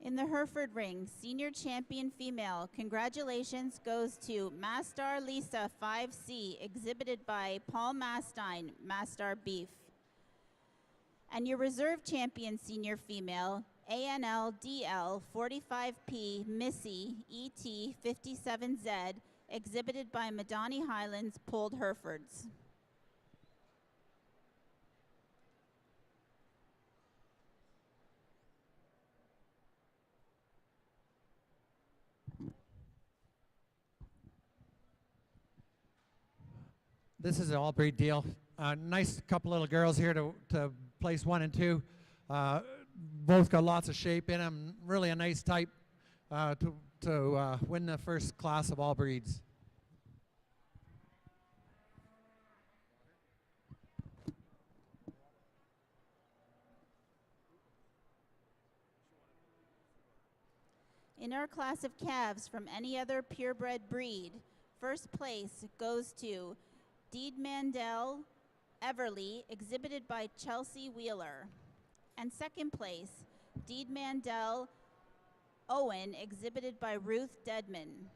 In the Hereford ring, senior champion female, congratulations goes to Mastar Lisa 5C, exhibited by Paul Mastine, Mastar Beef. And your reserve champion senior female, ANLDL 45P Missy ET 57Z, exhibited by Madani Highlands, Polled Herefords. This is an all-breed deal. Nice couple little girls here to place 1 and 2. Both got lots of shape in them. Really a nice type to win the first class of all breeds. In our class of calves from any other purebred breed, first place goes to Deed Mandel Everly, exhibited by Chelsea Wheeler. And second place, Deed Mandel Owen, exhibited by Ruth Dedman.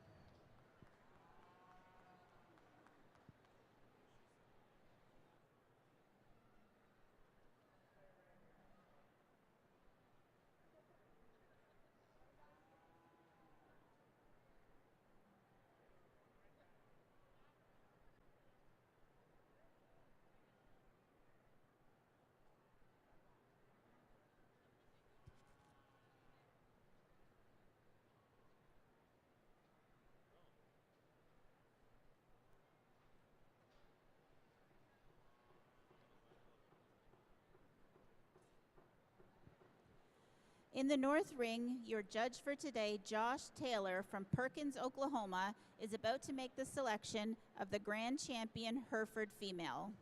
In the North Ring, your judge for today, Josh Taylor from Perkins, Oklahoma, is about to make the selection of the grand champion Hereford female.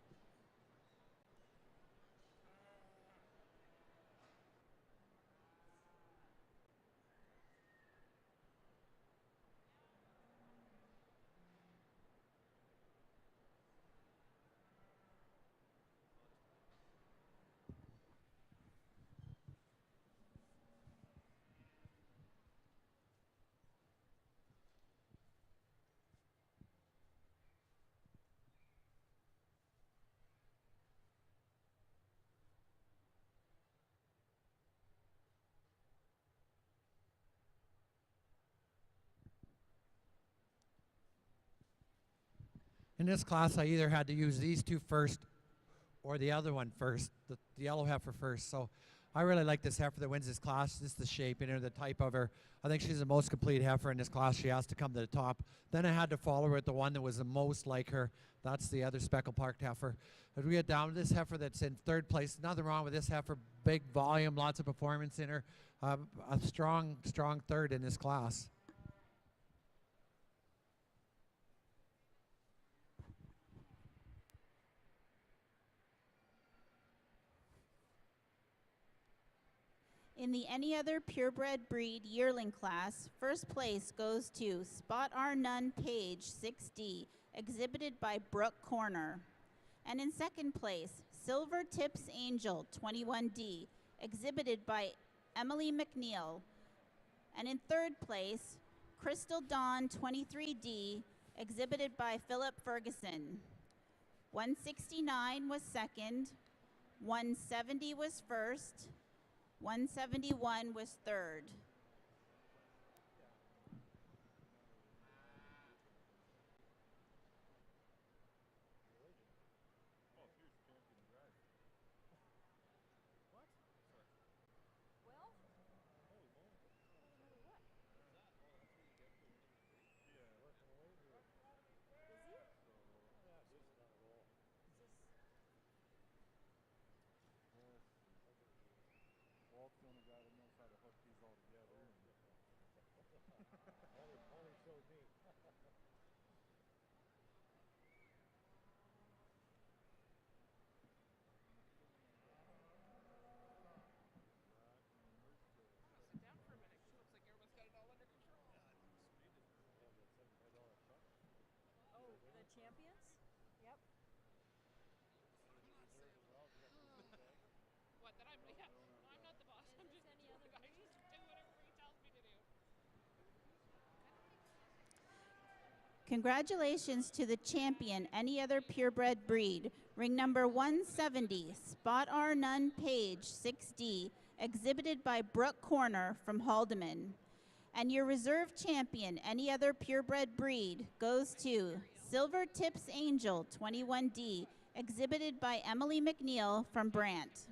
In this class, I either had to use these 2 first or the other one first, the yellow heifer first. So I really like this heifer that wins this class. This is the shape in her, the type of her. I think she's the most complete heifer in this class. She has to come to the top. Then I had to follow her with the one that was the most like her. That's the other speckled parked heifer. As we get down to this heifer that's in 3rd place, nothing wrong with this heifer. Big volume, lots of performance in her. A strong 3rd in this class. In the any other purebred breed yearling class, first place goes to Spot R None Page 6D, exhibited by Brooke Corner. And in second place, Silver Tips Angel 21D, exhibited by Emily McNeil. And in 3rd place, Crystal Dawn 23D, exhibited by Philip Ferguson. 169 was second, 170 was first, 171 was third. Champions? Yep. What, that I'm not the boss. I'm just any other guy. Just do whatever he tells Congratulations to the champion, any other purebred breed. Ring number 170, Spot R Nun Page 6D, exhibited by Brooke Corner from Haldeman. And your reserve champion, any other purebred breed, goes to Silver Tips Angel 21D, exhibited by Emily McNeil from Brant.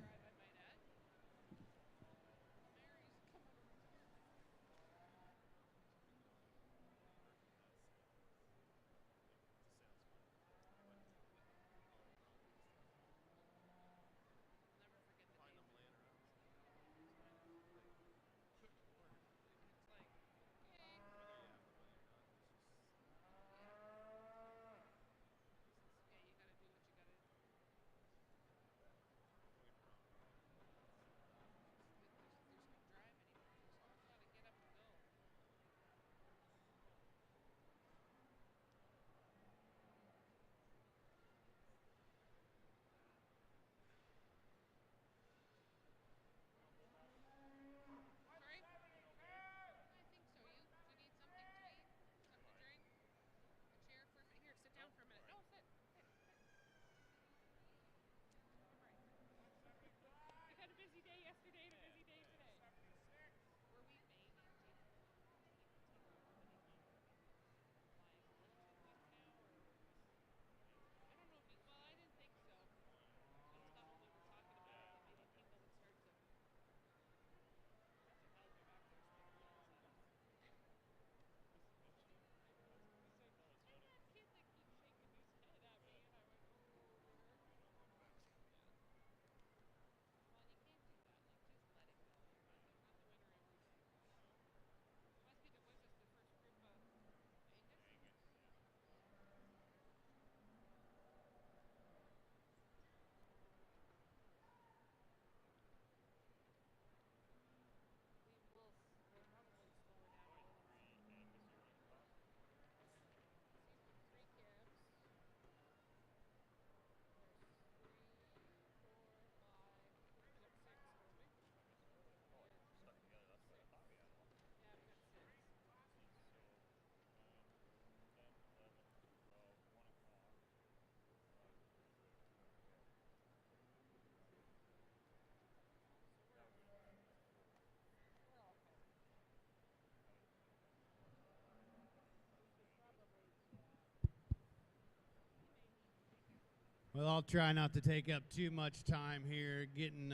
Well, I'll try not to take up too much time here getting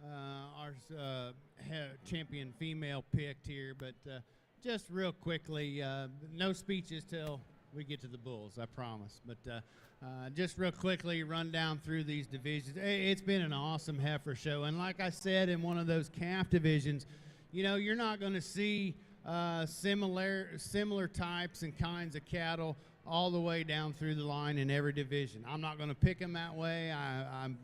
our champion female picked here, but just real quickly, no speeches till we get to the bulls, I promise. But just real quickly, run down through these divisions. It's been an awesome heifer show, and like I said, in one of those calf divisions, you know, you're not going to see similar types and kinds of cattle all the way down through the line in every division. I'm not going to pick them that way. I'm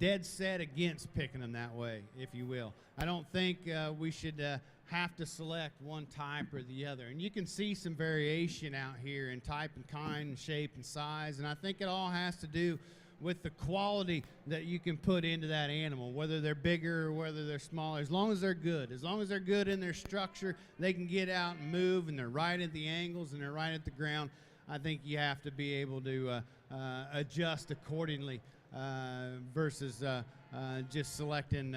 dead set against picking them that way, if you will. I don't think we should have to select one type or the other. And you can see some variation out here in type and kind and shape and size, and I think it all has to do with the quality that you can put into that animal, whether they're bigger or whether they're smaller, as long as they're good. As long as they're good in their structure, they can get out and move, and they're right at the angles and they're right at the ground. I think you have to be able to adjust accordingly versus just selecting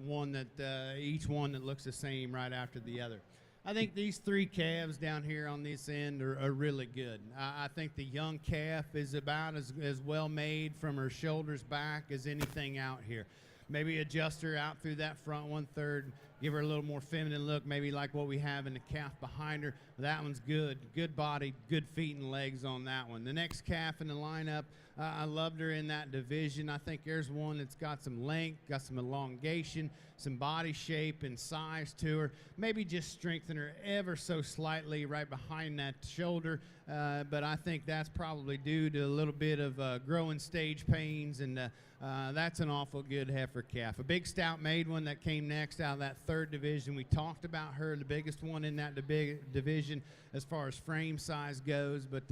one that each one that looks the same right after the other. I think these three calves down here on this end are really good. I think the young calf is about as well made from her shoulders back as anything out here. Maybe adjust her out through that front 1/3, give her a little more feminine look, maybe like what we have in the calf behind her. That one's good. Good body, good feet and legs on that one. The next calf in the lineup, I loved her in that division. I think there's one that's got some length, got some elongation, some body shape and size to her. Maybe just strengthen her ever so slightly right behind that shoulder. But I think that's probably due to a little bit of growing stage pains, and that's an awful good heifer calf. A big stout made one that came next out of that third division. We talked about her, the biggest one in that division as far as frame size goes, but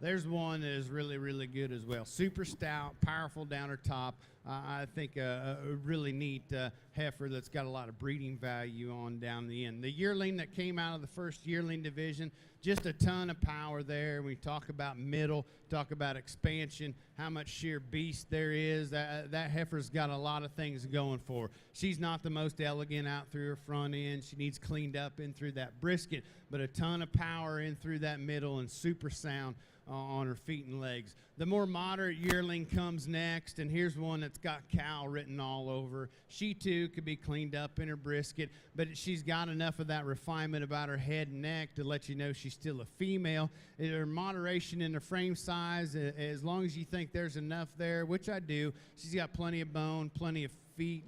there's one that is really, really good as well. Super stout, powerful down her top. I think a really neat heifer that's got a lot of breeding value on down the end. The yearling that came out of the first yearling division, just a ton of power there. We talk about middle, talk about expansion, how much sheer beast there is. That heifer's got a lot of things going for her. She's not the most elegant out through her front end. She needs cleaned up in through that brisket, but a ton of power in through that middle and super sound on her feet and legs. The more moderate yearling comes next, and here's one that's got cow written all over. She too could be cleaned up in her brisket, but she's got enough of that refinement about her head and neck to let you know she's still a female. Her moderation in the frame size, as long as you think there's enough there, which I do. She's got plenty of bone, plenty of feet,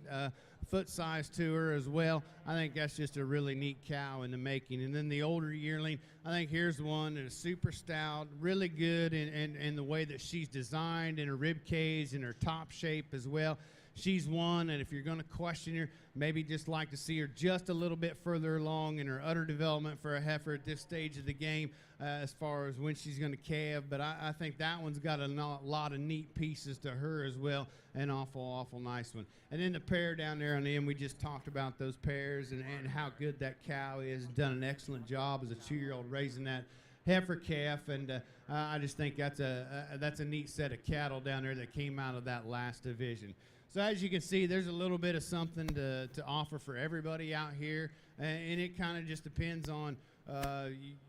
foot size to her as well. I think that's just a really neat cow in the making. And then the older yearling, I think here's one that is super stout, really good in the way that she's designed, in her rib cage, in her top shape as well. She's one, and if you're going to question her, maybe just like to see her just a little bit further along in her udder development for a heifer at this stage of the game as far as when she's going to calve. But I think that one's got a lot of neat pieces to her as well. An awful nice one. And then the pair down there on the end, we just talked about those pairs and how good that cow is. Done an excellent job as a 2-year-old raising that heifer calf, and I just think that's a neat set of cattle down there that came out of that last division. So as you can see, there's a little bit of something to offer for everybody out here, and it kind of just depends on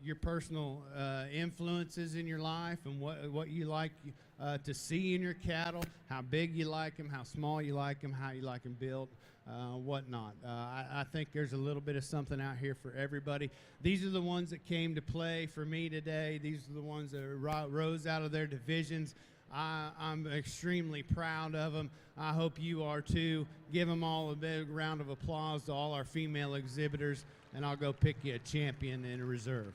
your personal influences in your life and what you like to see in your cattle, how big you like them, how small you like them, how you like them built, whatnot. I think there's a little bit of something out here for everybody. These are the ones that came to play for me today. These are the ones that rose out of their divisions. I'm extremely proud of them. I hope you are too. Give them all a big round of applause to all our female exhibitors, and I'll go pick you a champion in a reserve.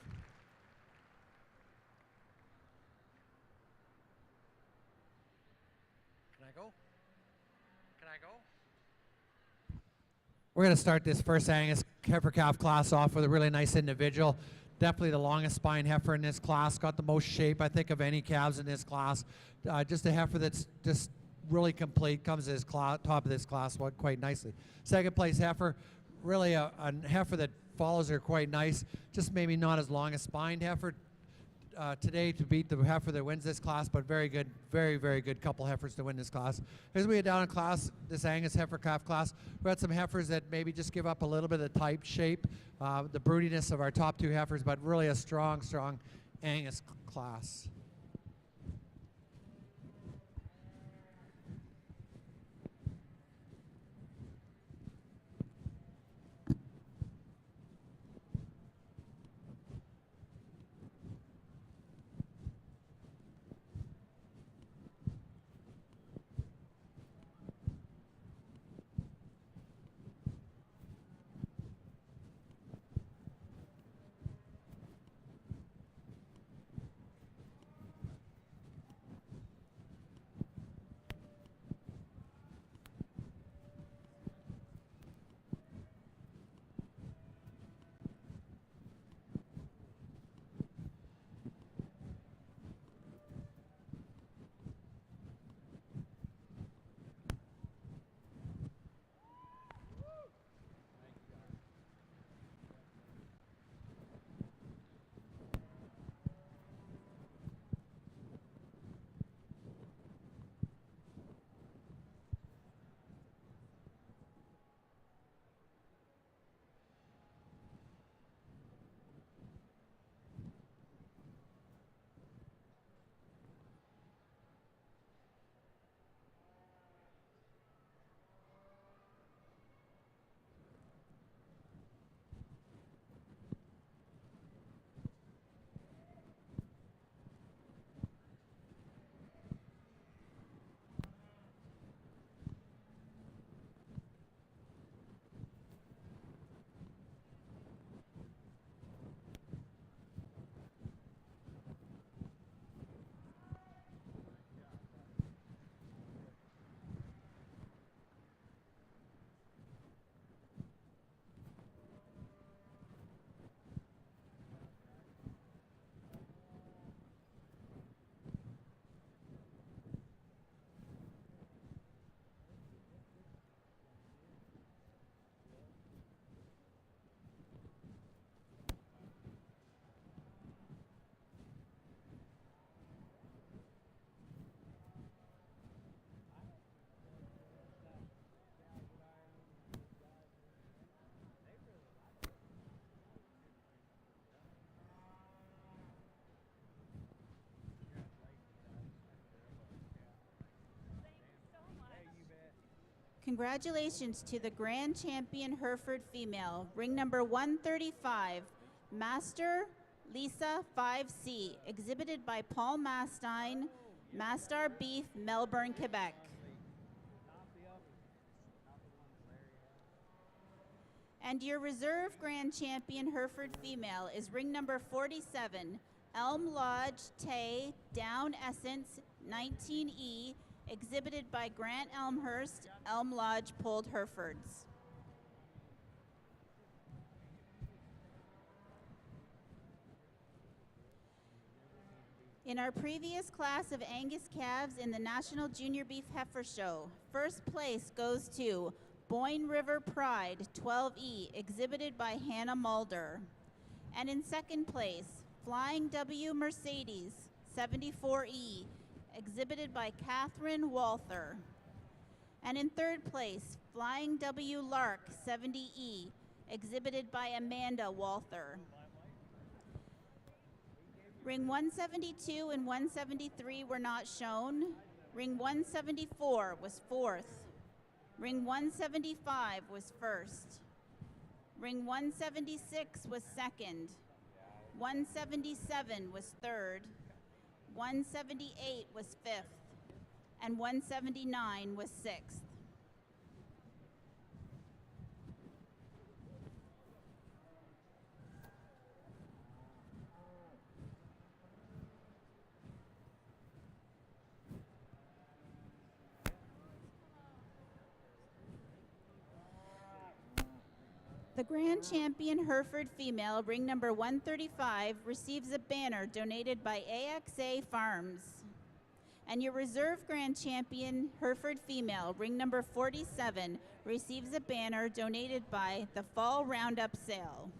Can I go? We're going to start this first Angus heifer calf class off with a really nice individual. Definitely the longest spine heifer in this class. Got the most shape, I think, of any calves in this class. Just a heifer that's just really complete. Comes to this top of this class quite nicely. Second place heifer, really a heifer that follows her quite nice. Just maybe not as long a spined heifer today to beat the heifer that wins this class, but very good, very good couple heifers to win this class. As we get down in class, this Angus heifer calf class, we had some heifers that maybe just give up a little bit of the type shape, the broodiness of our top 2 heifers, but really a strong Angus class. Congratulations to the grand champion Hereford female, ring number 135, Master Lisa 5C, exhibited by Paul Mastine, Mastar Beef, Melbourne, Quebec. And your reserve grand champion Hereford female is ring number 47, Elm Lodge Tay Down Essence 19E, exhibited by Grant Elmhurst, Elm Lodge, Polled Herefords. In our previous class of Angus calves in the National Junior Beef Heifer Show, first place goes to Boyne River Pride 12E, exhibited by Hannah Mulder. And in second place, Flying W Mercedes 74E, exhibited by Catherine Walther. And in third place, Flying W Lark 70E, exhibited by Amanda Walther. Ring 172 and 173 were not shown. Ring 174 was fourth. Ring 175 was first. Ring 176 was second. 177 was third. 178 was fifth. And 179 was sixth. The grand champion Hereford female, ring number 135, receives a banner donated by AXA Farms. And your reserve grand champion Hereford female, ring number 47, receives a banner donated by the Fall Roundup Sale.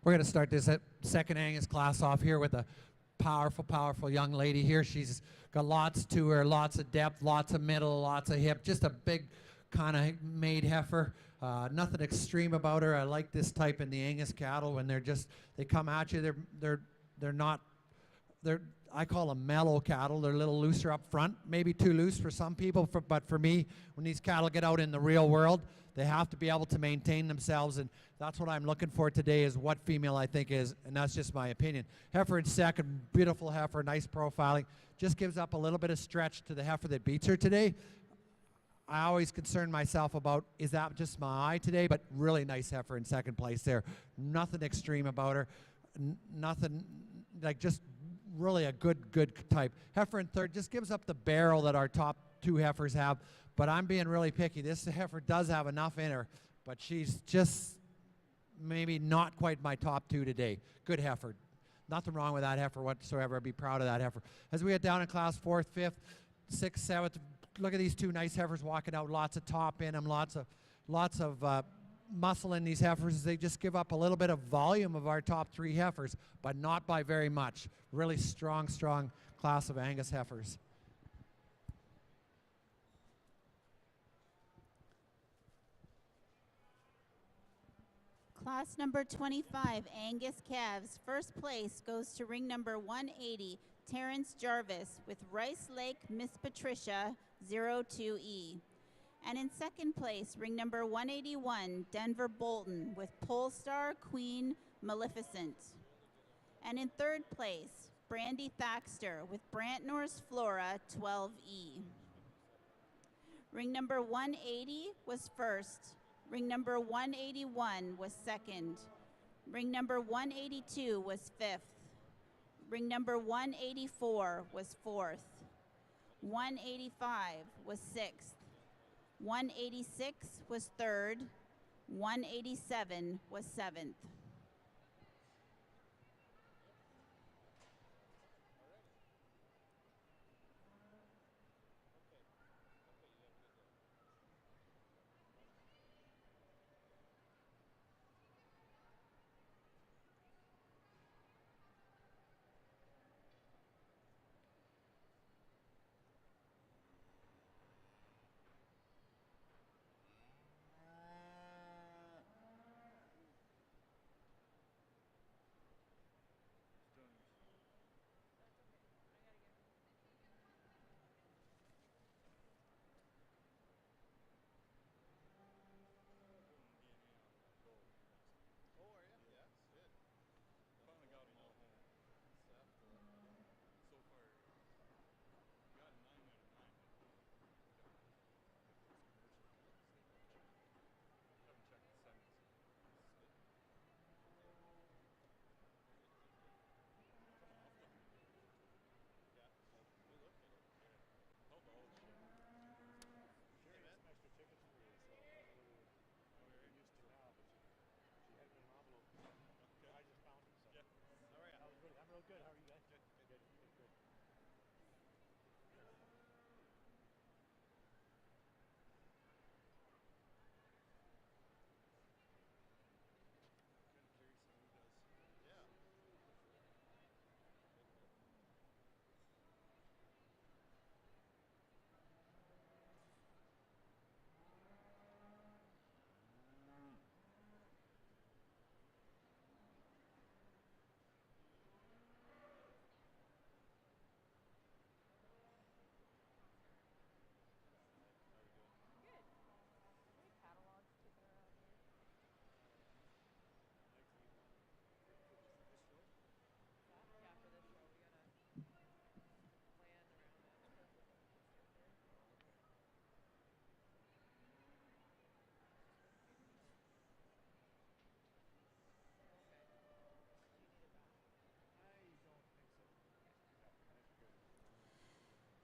We're going to start this second Angus class off here with a powerful, powerful young lady here. She's got lots to her, lots of depth, lots of middle, lots of hip, just a big kind of made heifer. Nothing extreme about her. I like this type in the Angus cattle when they come at you. They're not, I call them mellow cattle. They're a little looser up front, maybe too loose for some people, but for me, when these cattle get out in the real world, they have to be able to maintain themselves, and that's what I'm looking for today is what female I think is, and that's just my opinion. Heifer in second, beautiful heifer, nice profiling, just gives up a little bit of stretch to the heifer that beats her today. I always concern myself about, is that just my eye today? But really nice heifer in second place there. Nothing extreme about her. Nothing, like just really a good type. Heifer in third just gives up the barrel that our top two heifers have. But I'm being really picky. This heifer does have enough in her, but she's just maybe not quite my top two today. Good heifer. Nothing wrong with that heifer whatsoever. I'd be proud of that heifer. As we get down in class fourth, fifth, sixth, seventh, look at these two nice heifers walking out. Lots of top in them. Lots of muscle in these heifers. They just give up a little bit of volume of our top three heifers, but not by very much. Really strong class of Angus heifers. Class number 25, Angus calves. First place goes to ring number 180, Terrence Jarvis, with Rice Lake Miss Patricia 02E. And in second place, ring number 181, Denver Bolton, with Polestar Queen Maleficent. And in third place, Brandy Thaxter, with Brant Norse Flora 12E. Ring number 180 was first. Ring number 181 was second. Ring number 182 was fifth. Ring number 184 was fourth. 185 was sixth. 186 was third. 187 was seventh.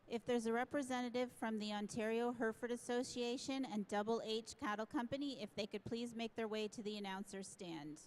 If there's a representative from the Ontario Hereford Association and Double H Cattle Company, if they could please make their way to the announcer's stand.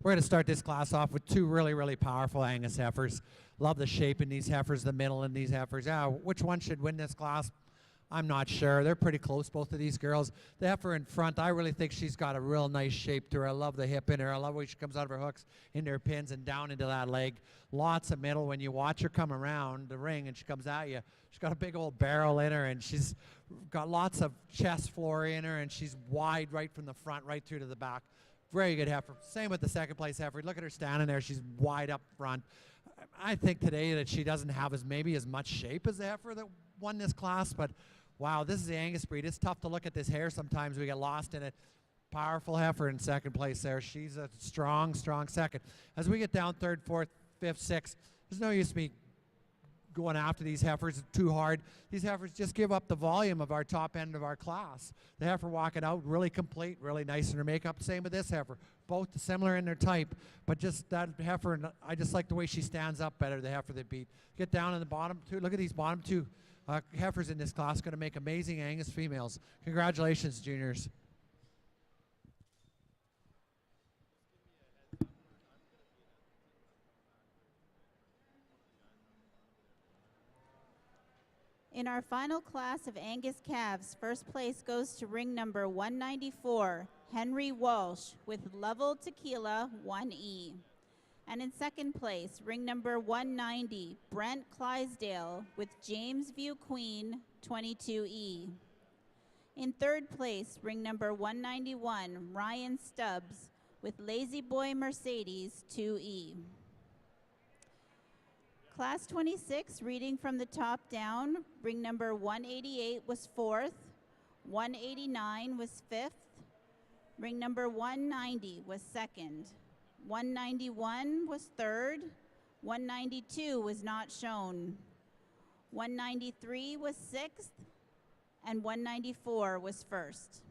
We're going to start this class off with two really, really powerful Angus heifers. Love the shape in these heifers, the middle in these heifers. Yeah, which one should win this class? I'm not sure. They're pretty close, both of these girls. The heifer in front, I really think she's got a real nice shape to her. I love the hip in her. I love the way she comes out of her hooks into her pins and down into that leg. Lots of middle. When you watch her come around the ring and she comes at you, she's got a big old barrel in her, and she's got lots of chest floor in her, and she's wide right from the front right through to the back. Very good heifer. Same with the second place heifer. Look at her standing there. She's wide up front. I think today that she doesn't have maybe as much shape as the heifer that won this class, but wow, this is the Angus breed. It's tough to look at this hair sometimes. We get lost in it. Powerful heifer in second place there. She's a strong, strong second. As we get down third, fourth, fifth, sixth, there's no use me going after these heifers too hard. These heifers just give up the volume of our top end of our class. The heifer walking out really complete, really nice in her makeup. Same with this heifer. Both similar in their type, but just that heifer, I just like the way she stands up better, the heifer that beat. Get down in the bottom two. Look at these bottom two heifers in this class, going to make amazing Angus females. Congratulations, juniors. In our final class of Angus calves, first place goes to ring number 194, Henry Walsh, with Level Tequila 1E. And in second place, ring number 190, Brent Clydesdale, with James View Queen 22E. In third place, ring number 191, Ryan Stubbs, with Lazy Boy Mercedes 2E. Class 26, reading from the top down, ring number 188 was fourth, 189 was fifth, ring number 190 was second, 191 was third, 192 was not shown, 193 was sixth, and 194 was first.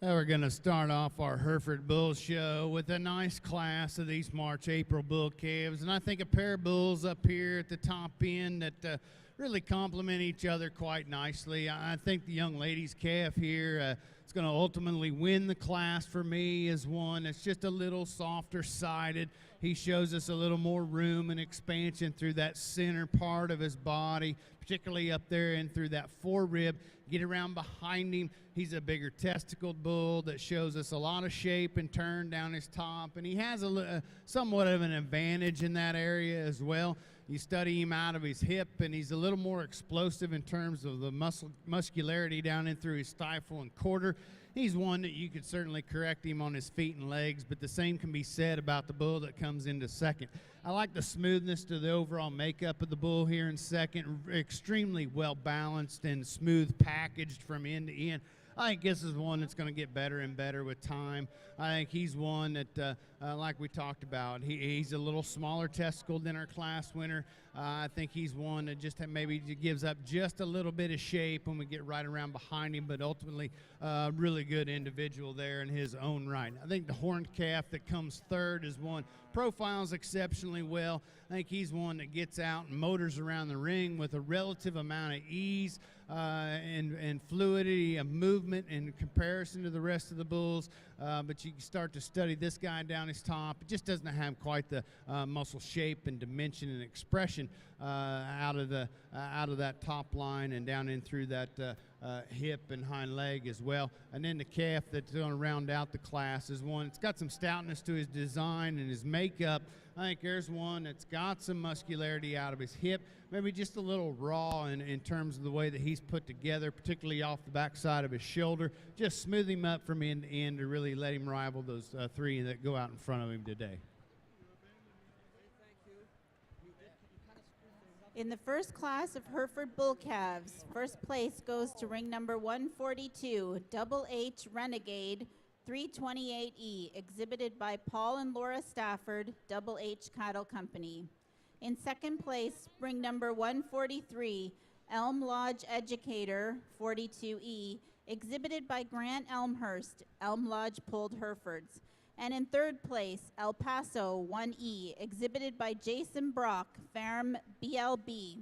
We're going to start off our Hereford Bull Show with a nice class of these March-April bull calves. And I think a pair of bulls up here at the top end that really complement each other quite nicely. I think the young lady's calf here is going to ultimately win the class for me as one that's just a little softer sided. He shows us a little more room and expansion through that center part of his body, particularly up there and through that forerib. Get around behind him. He's a bigger testicled bull that shows us a lot of shape and turn down his top, and he has somewhat of an advantage in that area as well. You study him out of his hip, and he's a little more explosive in terms of the muscularity down in through his stifle and quarter. He's one that you could certainly correct him on his feet and legs, but the same can be said about the bull that comes into second. I like the smoothness to the overall makeup of the bull here in second. Extremely well balanced and smooth packaged from end to end. I think this is one that's going to get better and better with time. I think he's one that, like we talked about, he's a little smaller testicle than our class winner. I think he's one that just maybe gives up just a little bit of shape when we get right around behind him, but ultimately really good individual there in his own right. I think the horned calf that comes third is one profiles exceptionally well. I think he's one that gets out and motors around the ring with a relative amount of ease and fluidity of movement in comparison to the rest of the bulls. But you start to study this guy down his top. It just doesn't have quite the muscle shape and dimension and expression out of that top line and down in through that hip and hind leg as well. And then the calf that's going to round out the class is one. It's got some stoutness to his design and his makeup. I think there's one that's got some muscularity out of his hip, maybe just a little raw in terms of the way that he's put together, particularly off the backside of his shoulder. Just smooth him up from end to end to really let him rival those three that go out in front of him today. In the first class of Hereford Bull Calves, first place goes to ring number 142, Double H Renegade 328E, exhibited by Paul and Laura Stafford, Double H Cattle Company. In second place, ring number 143, Elm Lodge Educator 42E, exhibited by Grant Elmhurst, Elm Lodge Pulled Herefords. And in third place, El Paso 1E, exhibited by Jason Brock, Farm BLB.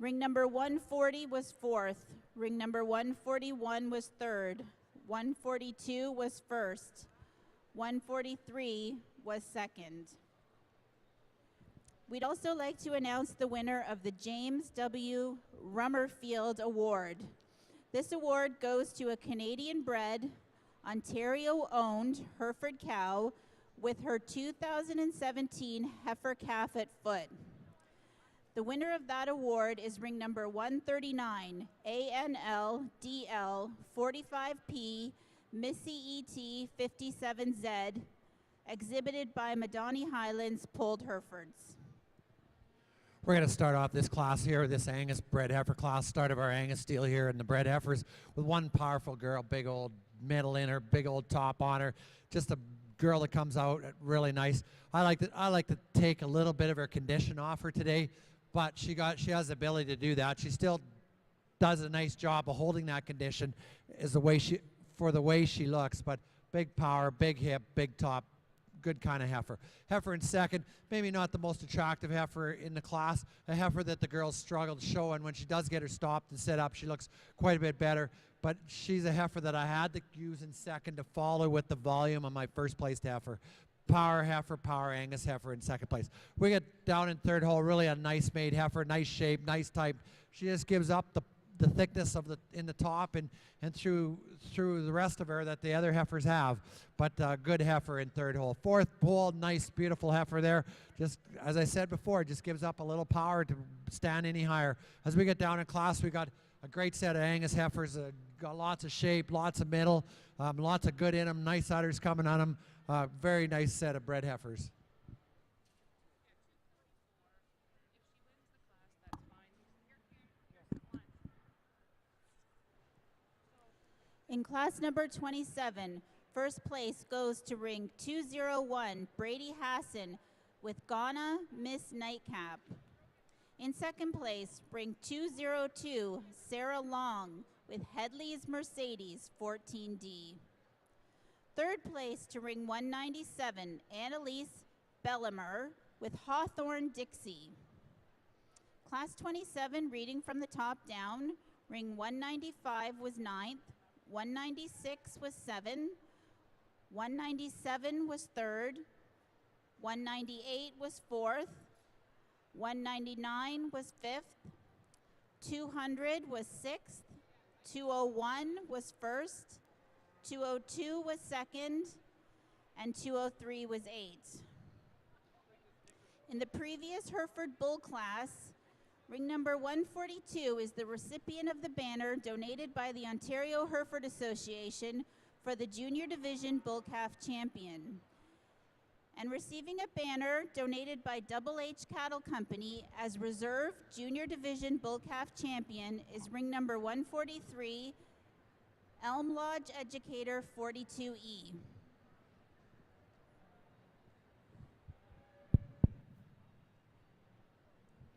Ring number 140 was fourth. Ring number 141 was third. 142 was first. 143 was second. We'd also like to announce the winner of the James W. Rummerfield Award. This award goes to a Canadian-bred, Ontario-owned Hereford cow with her 2017 heifer calf at foot. The winner of that award is ring number 139, ANLDL 45P Missy ET 57Z, exhibited by Madani Highlands Pulled Herefords. We're going to start off this class here, this Angus bred heifer class, start of our Angus deal here in the bred heifers with one powerful girl, big old middle in her, big old top on her, just a girl that comes out really nice. I like to take a little bit of her condition off her today, but she has the ability to do that. She still does a nice job of holding that condition is the way she looks, but big power, big hip, big top, good kind of heifer. Heifer in second, maybe not the most attractive heifer in the class, a heifer that the girls struggle to show, and when she does get her stopped and set up, she looks quite a bit better. But she's a heifer that I had to use in second to follow with the volume of my first placed heifer. Power heifer, power Angus heifer in second place. We get down in third hole, really a nice made heifer, nice shape, nice type. She just gives up the thickness of in the top and through the rest of her that the other heifers have, but good heifer in third hole. Fourth hole, nice beautiful heifer there. Just as I said before, just gives up a little power to stand any higher. As we get down in class, we got a great set of Angus heifers, got lots of shape, lots of middle, lots of good in them, nice udders coming on them. Very nice set of bred heifers. In class number 27, first place goes to ring 201, Brady Hassan with Ghana Miss Nightcap. In second place, ring 202, Sarah Long with Headley's Mercedes 14D. Third place to ring 197, Annalise Bellimer with Hawthorne Dixie. Class 27, reading from the top down, ring 195 was 9th, 196 was 7, 197 was 3rd, 198 was 4th, 199 was 5th, 200 was 6th, 201 was 1st, 202 was 2nd, and 203 was 8th. In the previous Hereford Bull class, ring number 142 is the recipient of the banner donated by the Ontario Hereford Association for the Junior Division Bull Calf Champion. And receiving a banner donated by Double H Cattle Company as Reserve Junior Division Bull Calf Champion is ring number 143, Elm Lodge Educator 42E.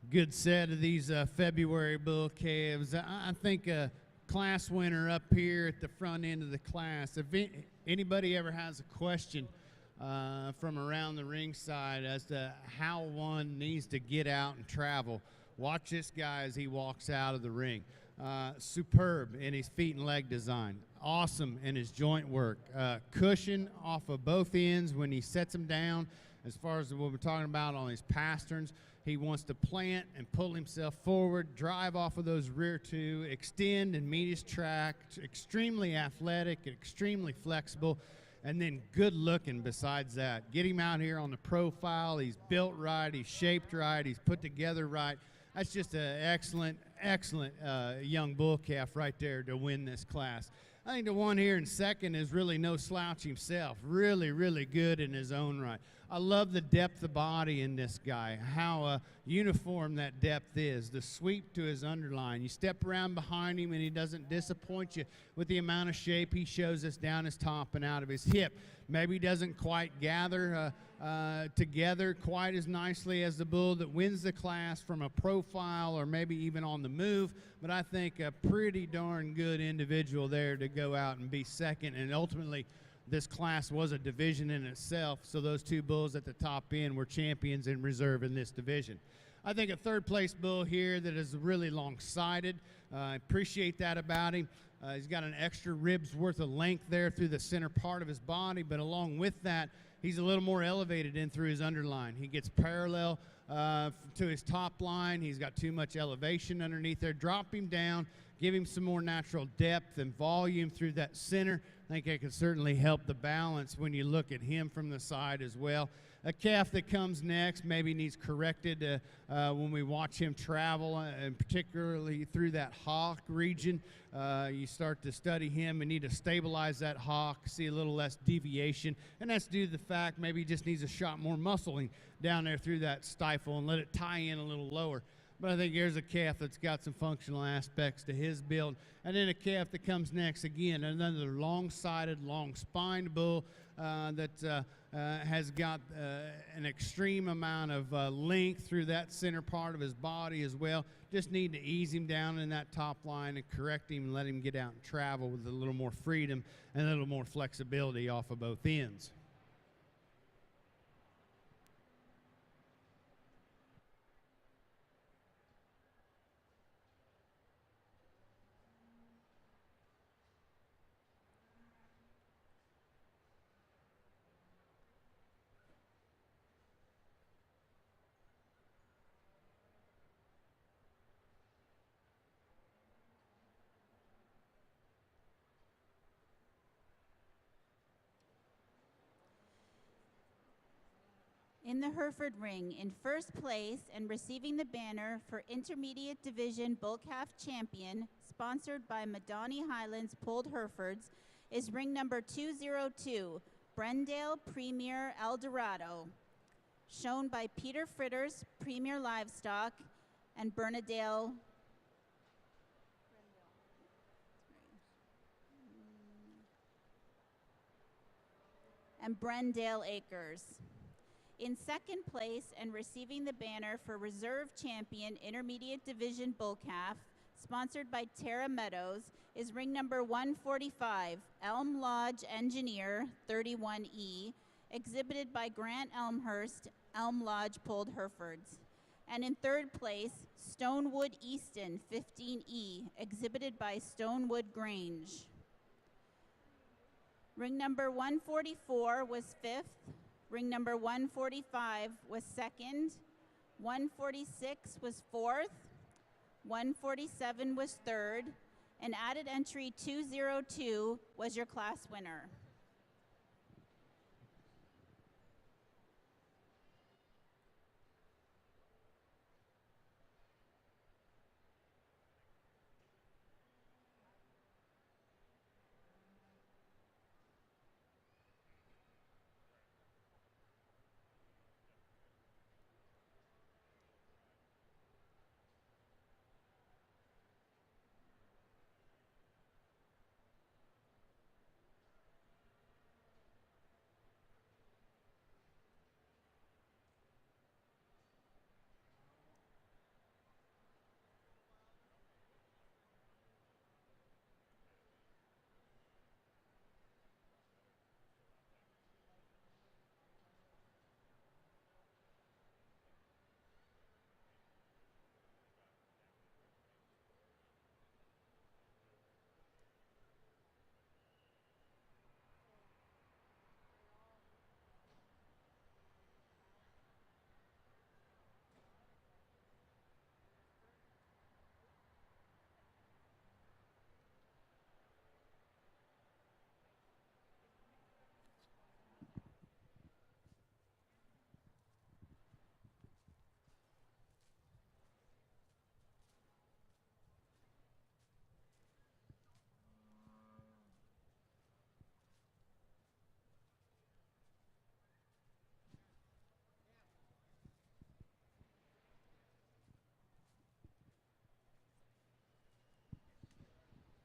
Good set of these February bull calves. I think a class winner up here at the front end of the class. If anybody ever has a question from around the ringside as to how one needs to get out and travel, watch this guy as he walks out of the ring. Superb in his feet and leg design. Awesome in his joint work. Cushion off of both ends when he sets them down. As far as what we're talking about on his pasterns, he wants to plant and pull himself forward, drive off of those rear two, extend and meet his track. Extremely athletic, extremely flexible, and then good looking besides that. Get him out here on the profile. He's built right, he's shaped right, he's put together right. That's just an excellent, excellent young bull calf right there to win this class. I think the one here in second is really no slouch himself. Really, really good in his own right. I love the depth of body in this guy, how uniform that depth is, the sweep to his underline. You step around behind him and he doesn't disappoint you with the amount of shape he shows us down his top and out of his hip. Maybe doesn't quite gather together quite as nicely as the bull that wins the class from a profile or maybe even on the move, but I think a pretty darn good individual there to go out and be second. And ultimately, this class was a division in itself, so those two bulls at the top end were champions in reserve in this division. I think a third place bull here that is really long-sided. I appreciate that about him. He's got an extra ribs worth of length there through the center part of his body, but along with that, he's a little more elevated in through his underline. He gets parallel to his top line. He's got too much elevation underneath there. Drop him down, give him some more natural depth and volume through that center. I think it can certainly help the balance when you look at him from the side as well. A calf that comes next maybe needs corrected when we watch him travel, and particularly through that hock region. You start to study him and need to stabilize that hock, see a little less deviation, and that's due to the fact maybe he just needs a shot more muscling down there through that stifle and let it tie in a little lower. But I think here's a calf that's got some functional aspects to his build. And then a calf that comes next, again, another long-sided, long-spined bull that has got an extreme amount of length through that center part of his body as well. Just need to ease him down in that top line and correct him and let him get out and travel with a little more freedom and a little more flexibility off of both ends. In the Hereford ring, in first place and receiving the banner for Intermediate Division Bull Calf Champion, sponsored by Madani Highlands Pulled Herefords, is ring number 202, Brendale Premier Eldorado, shown by Peter Fritters, Premier Livestock, and Bernadale and Brendale Acres. In second place and receiving the banner for Reserve Champion Intermediate Division Bull Calf, sponsored by Terra Meadows, is ring number 145, Elm Lodge Engineer 31E, exhibited by Grant Elmhurst, Elm Lodge Pulled Herefords. And in third place, Stonewood Easton 15E, exhibited by Stonewood Grange. Ring number 144 was fifth. Ring number 145 was second. 146 was fourth. 147 was third. And added entry 202 was your class winner.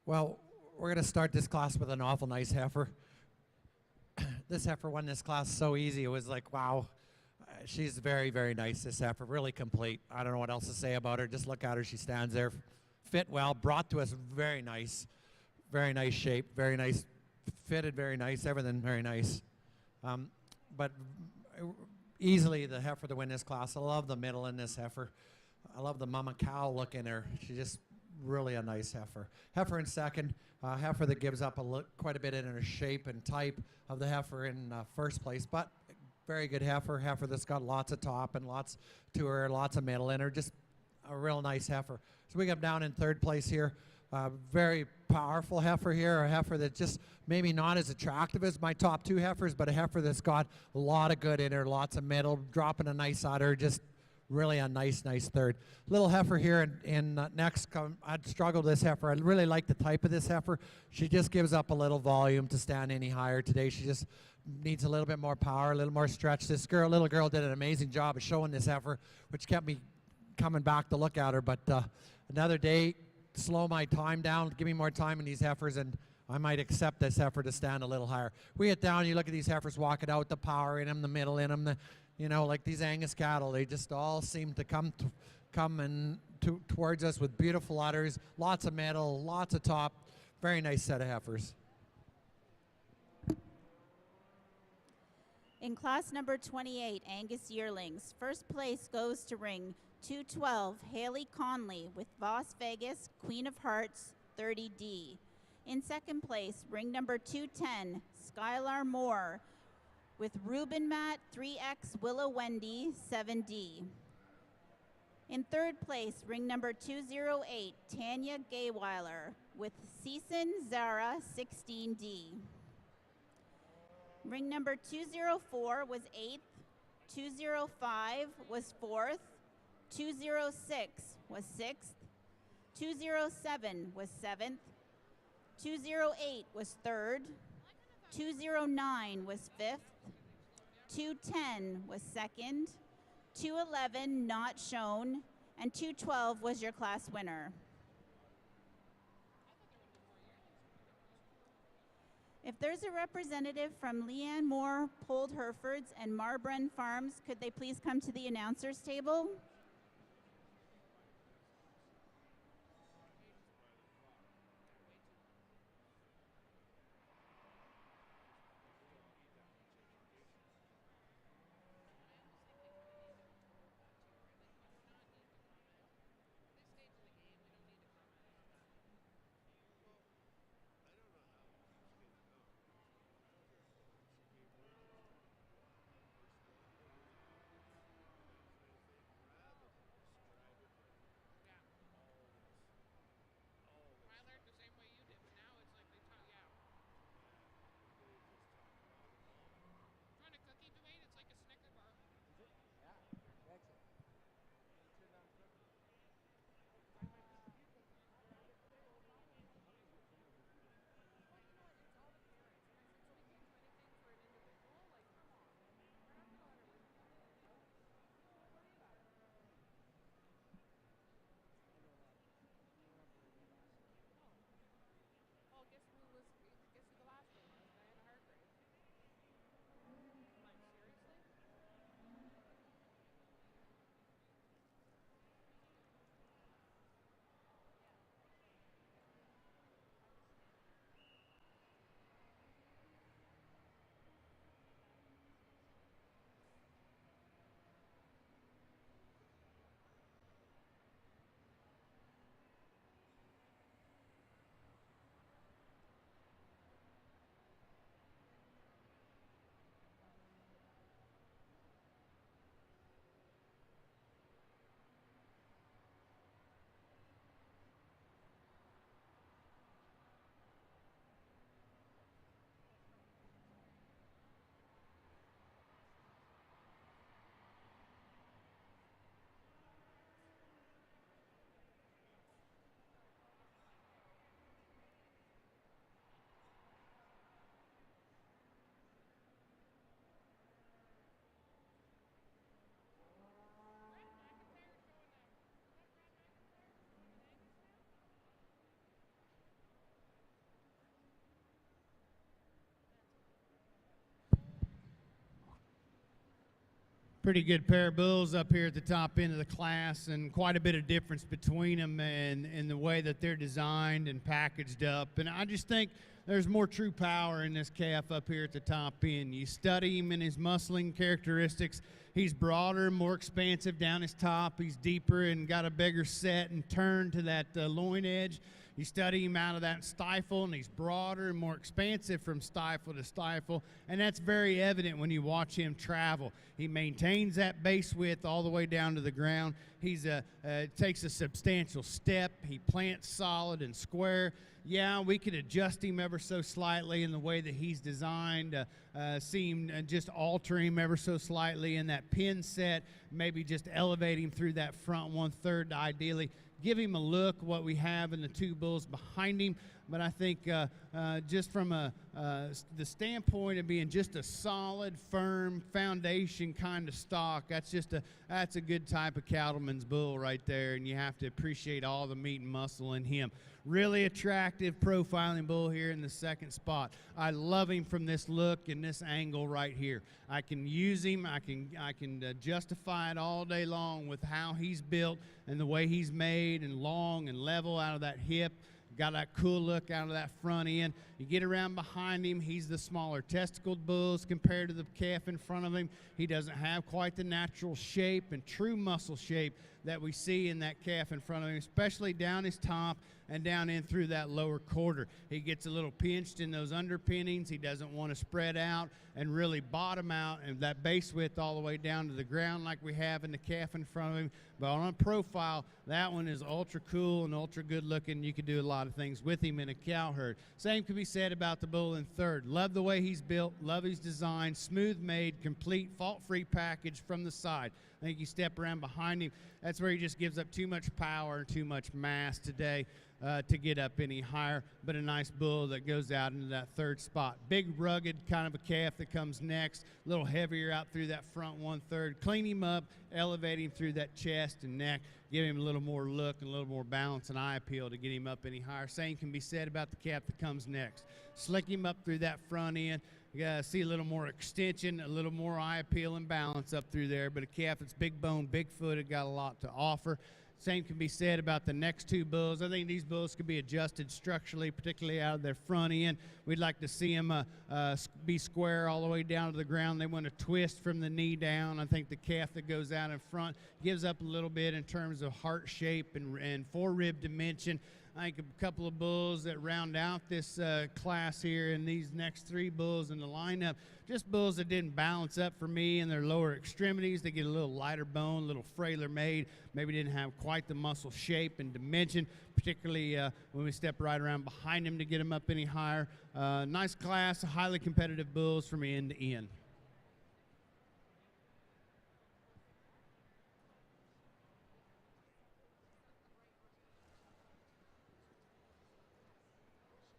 Well, we're going to start this class with an awful nice heifer. This heifer won this class so easy. It was like, wow. She's very, very nice, this heifer. Really complete. I don't know what else to say about her. Just look at her. She stands there. Fit well. Brought to us very nice. Very nice shape. Very nice. Fitted very nice. Everything very nice. But easily the heifer to win this class. I love the middle in this heifer. I love the mama cow look in her. She's just really a nice heifer. Heifer in second. Heifer that gives up quite a bit in her shape and type of the heifer in first place. But very good heifer. Heifer that's got lots of top and lots to her, lots of middle in her. Just a real nice heifer. So we got down in third place here. Very powerful heifer here. A heifer that's just maybe not as attractive as my top two heifers, but a heifer that's got a lot of good in her, lots of middle, dropping a nice udder, just really a nice third. Little heifer here in next. I'd struggled with this heifer. I really like the type of this heifer. She just gives up a little volume to stand any higher today. She just needs a little bit more power, a little more stretch. This little girl did an amazing job of showing this heifer, which kept me coming back to look at her. But another day, slow my time down, give me more time in these heifers, and I might accept this heifer to stand a little higher. We get down, you look at these heifers walking out, the power in them, the middle in them, like these Angus cattle, they just all seem to come towards us with beautiful udders, lots of middle, lots of top. Very nice set of heifers. In class number 28, Angus Yearlings, first place goes to ring 212, Haley Conley with Voss Vegas, Queen of Hearts, 30D. In second place, ring number 210, Skylar Moore with Ruben Matt, 3X Willow Wendy, 7D. In third place, ring number 208, Tanya Gayweiler with Season Zara, 16D. Ring number 204 was 8th, 205 was 4th, 206 was 6th, 207 was 7th, 208 was 3rd, 209 was 5th, 210 was 2nd, 211 not shown, and 212 was your class winner. If there's a representative from Leanne Moore, Pulled Herefords, and Marbren Farms, could they please come to the announcers table? Pretty good pair of bulls up here at the top end of the class, and quite a bit of difference between them and the way that they're designed and packaged up. And I just think there's more true power in this calf up here at the top end. You study him in his muscling characteristics. He's broader, more expansive down his top. He's deeper and got a bigger set and turn to that loin edge. You study him out of that stifle, and he's broader and more expansive from stifle to stifle, and that's very evident when you watch him travel. He maintains that base width all the way down to the ground. He's takes a substantial step. He plants solid and square. Yeah, we could adjust him ever so slightly in the way that he's designed, see him just alter him ever so slightly in that pin set, maybe just elevate him through that front 1/3 ideally. Give him a look what we have in the two bulls behind him. But I think just from the standpoint of being just a solid, firm foundation kind of stock, that's a good type of cattleman's bull right there, and you have to appreciate all the meat and muscle in him. Really attractive profiling bull here in the second spot. I love him from this look and this angle right here. I can use him. I can justify it all day long with how he's built and the way he's made and long and level out of that hip. Got that cool look out of that front end. You get around behind him, he's the smaller testicled bulls compared to the calf in front of him. He doesn't have quite the natural shape and true muscle shape that we see in that calf in front of him, especially down his top and down in through that lower quarter. He gets a little pinched in those underpinnings. He doesn't want to spread out and really bottom out and that base width all the way down to the ground like we have in the calf in front of him. But on a profile, that one is ultra cool and ultra good looking. You can do a lot of things with him in a cow herd. Same can be said about the bull in third. Love the way he's built, love his design, smooth made, complete, fault-free package from the side. I think you step around behind him, that's where he just gives up too much power and too much mass today to get up any higher, but a nice bull that goes out into that third spot. Big, rugged kind of a calf that comes next, a little heavier out through that front 1/3. Clean him up, elevate him through that chest and neck, give him a little more look and a little more balance and eye appeal to get him up any higher. Same can be said about the calf that comes next. Slick him up through that front end. You gotta see a little more extension, a little more eye appeal and balance up through there, but a calf that's big bone, big footed, got a lot to offer. Same can be said about the next two bulls. I think these bulls could be adjusted structurally, particularly out of their front end. We'd like to see them be square all the way down to the ground. They want to twist from the knee down. I think the calf that goes out in front gives up a little bit in terms of heart shape and forerib dimension. I think a couple of bulls that round out this class here and these next three bulls in the lineup, just bulls that didn't balance up for me in their lower extremities. They get a little lighter bone, a little frailer made, maybe didn't have quite the muscle shape and dimension, particularly when we step right around behind them to get them up any higher. Nice class, highly competitive bulls from end to end.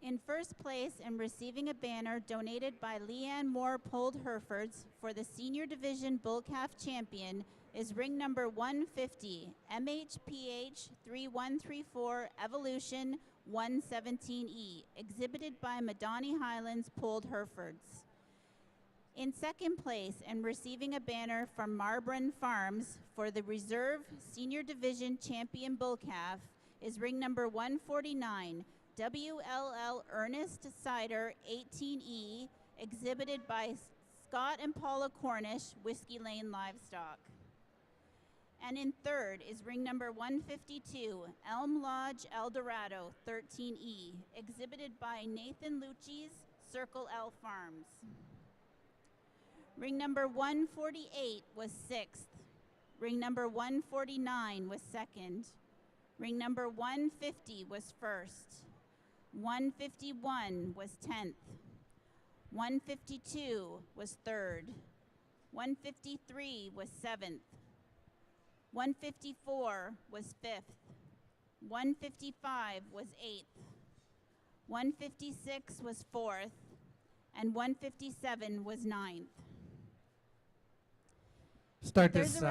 In first place and receiving a banner donated by Leanne Moore Polled Herefords for the Senior Division Bull Calf Champion is ring number 150, MHPH 3134 Evolution 117E, exhibited by Madani Highlands Polled Herefords. In second place and receiving a banner from Marbrun Farms for the Reserve Senior Division Champion Bull Calf is ring number 149, WLL Ernest Cider 18E, exhibited by Scott and Paula Cornish, Whiskey Lane Livestock. And in third is ring number 152, Elm Lodge Eldorado 13E, exhibited by Nathan Lucci's Circle L Farms. Ring number 148 was sixth. Ring number 149 was second. Ring number 150 was first. 151 was 10th. 152 was third. 153 was 7th. 154 was 5th. 155 was 8th. 156 was 4th. And 157 was 9th. Start this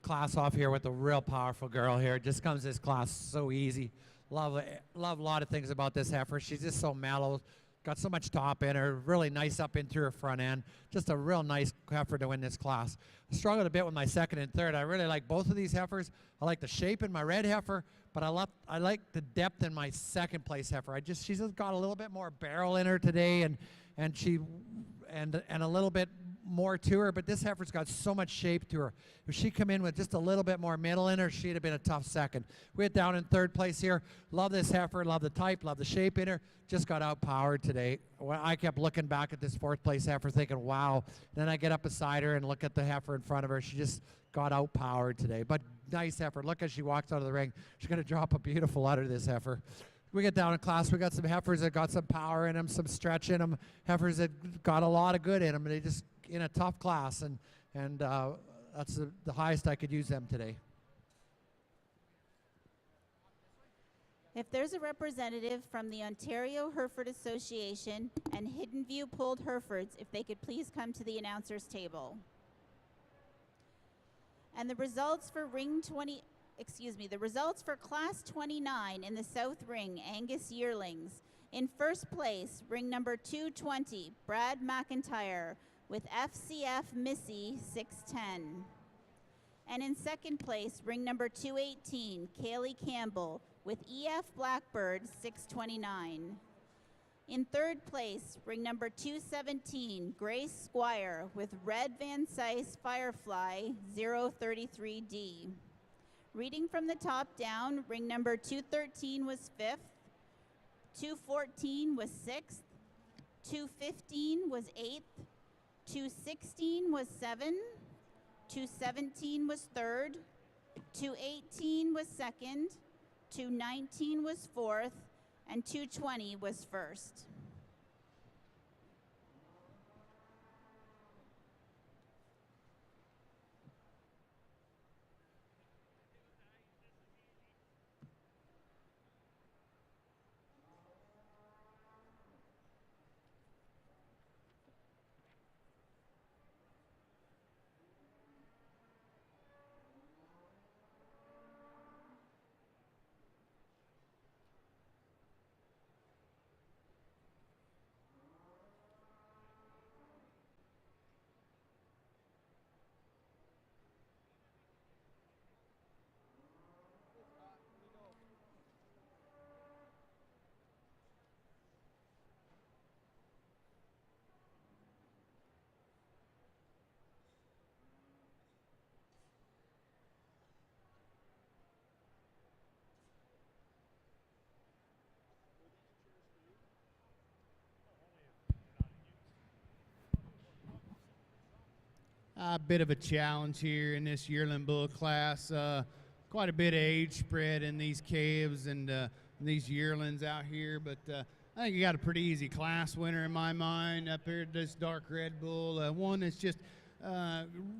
class off here with a real powerful girl here. Just comes this class so easy. Love a lot of things about this heifer. She's just so mellow, got so much top in her, really nice up in through her front end. Just a real nice heifer to win this class. I struggled a bit with my second and third. I really like both of these heifers. I like the shape in my red heifer, but I like the depth in my second place heifer. She's just got a little bit more barrel in her today, and a little bit more to her, but this heifer's got so much shape to her. If she come in with just a little bit more middle in her, she'd have been a tough second. We had down in third place here. Love this heifer, love the type, love the shape in her. Just got outpowered today. Well, I kept looking back at this fourth place heifer thinking, wow. Then I get up beside her and look at the heifer in front of her. She just got outpowered today. But nice heifer. Look as she walks out of the ring. She's going to drop a beautiful udder, this heifer. We get down in class, we got some heifers that got some power in them, some stretch in them, heifers that got a lot of good in them. They just in a tough class, and that's the highest I could use them today. If there's a representative from the Ontario Hereford Association and Hidden View Pulled Herefords, if they could please come to the announcer's table. And the results for the results for Class 29 in the South Ring, Angus Yearlings. In first place, ring number 220, Brad McIntyre with FCF Missy 610. And in second place, ring number 218, Kaylee Campbell with EF Blackbird 629. In third place, ring number 217, Grace Squire with Red Van Sice Firefly 033D. Reading from the top down, ring number 213 was 5th, 214 was 6th, 215 was 8th, 216 was 7th, 217 was 3rd, 218 was 2nd, 219 was 4th, and 220 was 1st. A bit of a challenge here in this yearling bull class. Quite a bit of age spread in these calves and these yearlings out here, but I think you got a pretty easy class winner in my mind up here. This dark red bull, one that's just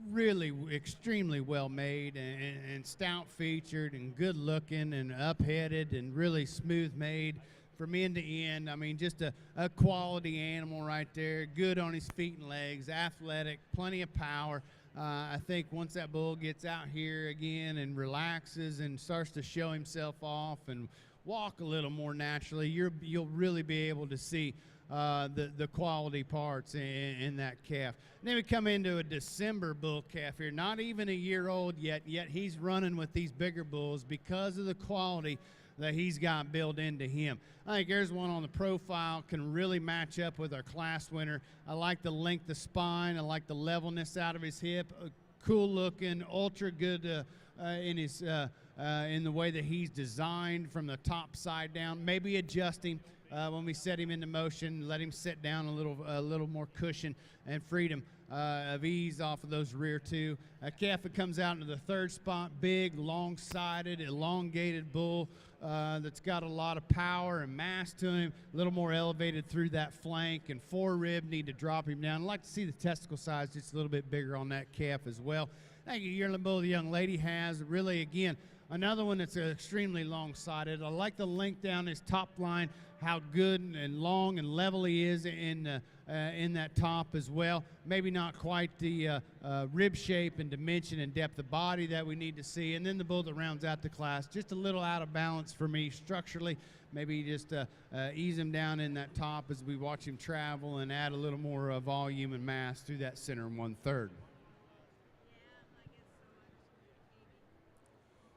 really extremely well made and stout featured and good looking and up-headed and really smooth made from end to end. I mean, just a quality animal right there. Good on his feet and legs, athletic, plenty of power. I think once that bull gets out here again and relaxes and starts to show himself off and walk a little more naturally, you'll really be able to see the quality parts in that calf. And then we come into a December bull calf here, not even a year old yet he's running with these bigger bulls because of the quality that he's got built into him. I think there's one on the profile, can really match up with our class winner. I like the length of spine. I like the levelness out of his hip. Cool looking, ultra good in his in the way that he's designed from the top side down. Maybe adjusting when we set him into motion, let him sit down a little more cushion and freedom of ease off of those rear two. A calf that comes out into the third spot, big, long-sided, elongated bull that's got a lot of power and mass to him, a little more elevated through that flank, and forerib need to drop him down. I'd like to see the testicle size just a little bit bigger on that calf as well. I think a yearling bull the young lady has, really, again, another one that's extremely long-sided. I like the length down his top line, how good and long and level he is in in that top as well. Maybe not quite the rib shape and dimension and depth of body that we need to see. And then the bull that rounds out the class, just a little out of balance for me structurally. Maybe just ease him down in that top as we watch him travel and add a little more volume and mass through that center 1/3.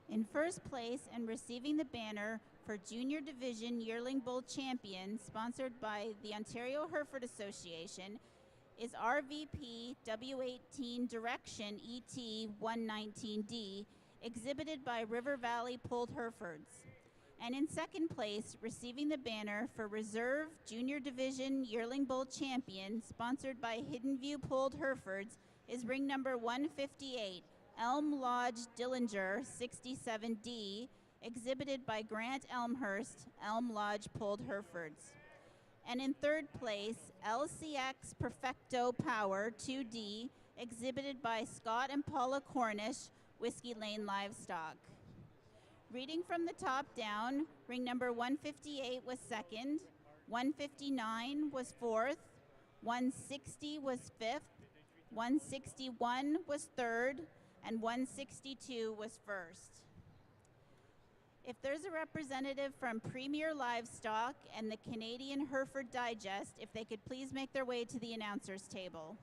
In first place and receiving the banner for Junior Division Yearling Bull Champion, sponsored by the Ontario Hereford Association, is RVP W18 Direction ET 119D, exhibited by River Valley Pulled Herefords. And in second place, receiving the banner for Reserve Junior Division Yearling Bull Champion, sponsored by Hidden View Pulled Herefords, is ring number 158, Elm Lodge Dillinger 67D, exhibited by Grant Elmhurst, Elm Lodge Pulled Herefords. And in third place, LCX Perfecto Power 2D, exhibited by Scott and Paula Cornish, Whiskey Lane Livestock. Reading from the top down, ring number 158 was second, 159 was fourth, 160 was fifth, 161 was third, and 162 was first. If there's a representative from Premier Livestock and the Canadian Hereford Digest, if they could please make their way to the announcer's table.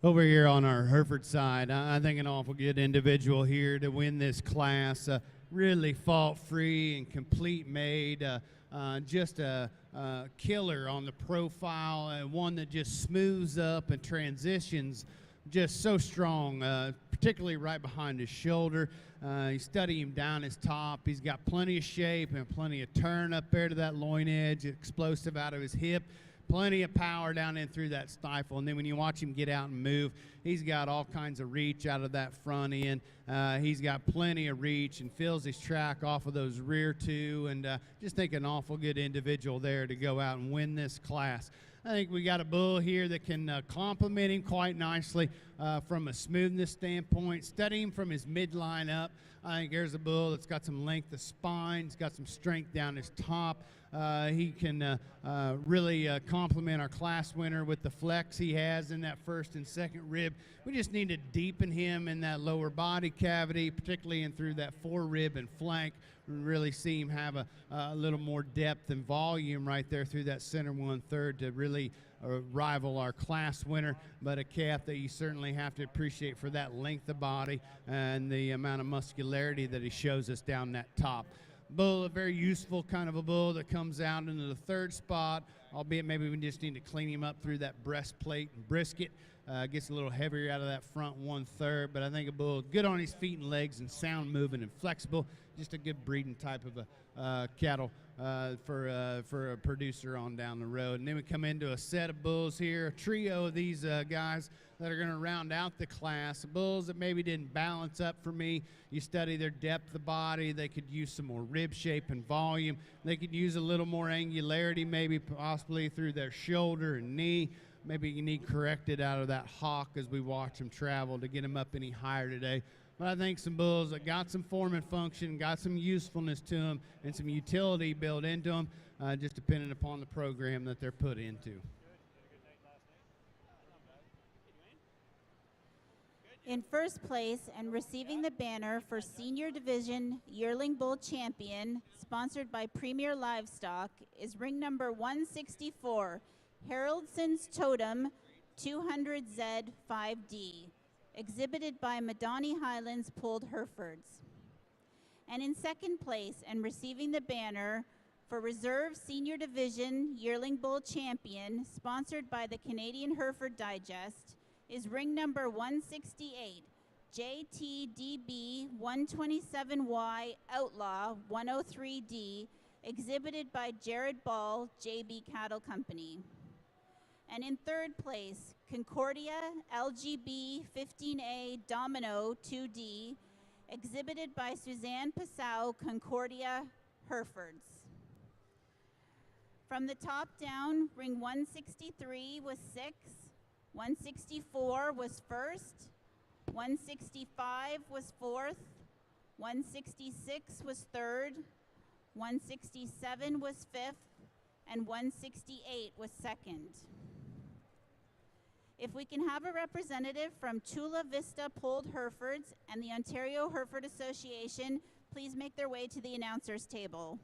Over here on our Hereford side, I think an awful good individual here to win this class. Really fault-free and complete made. Just a killer on the profile, one that just smooths up and transitions just so strong, particularly right behind his shoulder. You study him down his top. He's got plenty of shape and plenty of turn up there to that loin edge, explosive out of his hip. Plenty of power down in through that stifle, and then when you watch him get out and move, he's got all kinds of reach out of that front end. He's got plenty of reach and fills his track off of those rear two, and just think an awful good individual there to go out and win this class. I think we got a bull here that can complement him quite nicely from a smoothness standpoint. Study him from his midline up. I think there's a bull that's got some length of spine. He's got some strength down his top. He can really complement our class winner with the flex he has in that first and second rib. We just need to deepen him in that lower body cavity, particularly in through that forerib and flank. Really see him have a little more depth and volume right there through that center 1/3 to really rival our class winner, but a calf that you certainly have to appreciate for that length of body and the amount of muscularity that he shows us down that top. Bull, a very useful kind of a bull that comes out into the third spot, albeit maybe we just need to clean him up through that breastplate and brisket. Gets a little heavier out of that front 1/3, but I think a bull good on his feet and legs and sound moving and flexible. Just a good breeding type of a cattle for a producer on down the road. And then we come into a set of bulls here, a trio of these guys that are going to round out the class. Bulls that maybe didn't balance up for me. You study their depth of body. They could use some more rib shape and volume. They could use a little more angularity, maybe possibly through their shoulder and knee. Maybe you need corrected out of that hock as we watch them travel to get them up any higher today. But I think some bulls that got some form and function, got some usefulness to them, and some utility built into them, just depending upon the program that they're put into. In first place and receiving the banner for Senior Division Yearling Bull Champion, sponsored by Premier Livestock, is ring number 164, Haraldson's Totem 200Z 5D, exhibited by Madani Highlands Pulled Herefords. And in second place and receiving the banner for Reserve Senior Division Yearling Bull Champion, sponsored by the Canadian Hereford Digest, is ring number 168, JTDB 127Y Outlaw 103D, exhibited by Jared Ball, JB Cattle Company. And in third place, Concordia LGB 15A Domino 2D, exhibited by Suzanne Passau, Concordia Herefords. From the top down, ring 163 was 6th, 164 was 1st, 165 was 4th, 166 was 3rd, 167 was 5th, and 168 was 2nd. If we can have a representative from Chula Vista Polled Herefords and the Ontario Hereford Association, please make their way to the announcers table.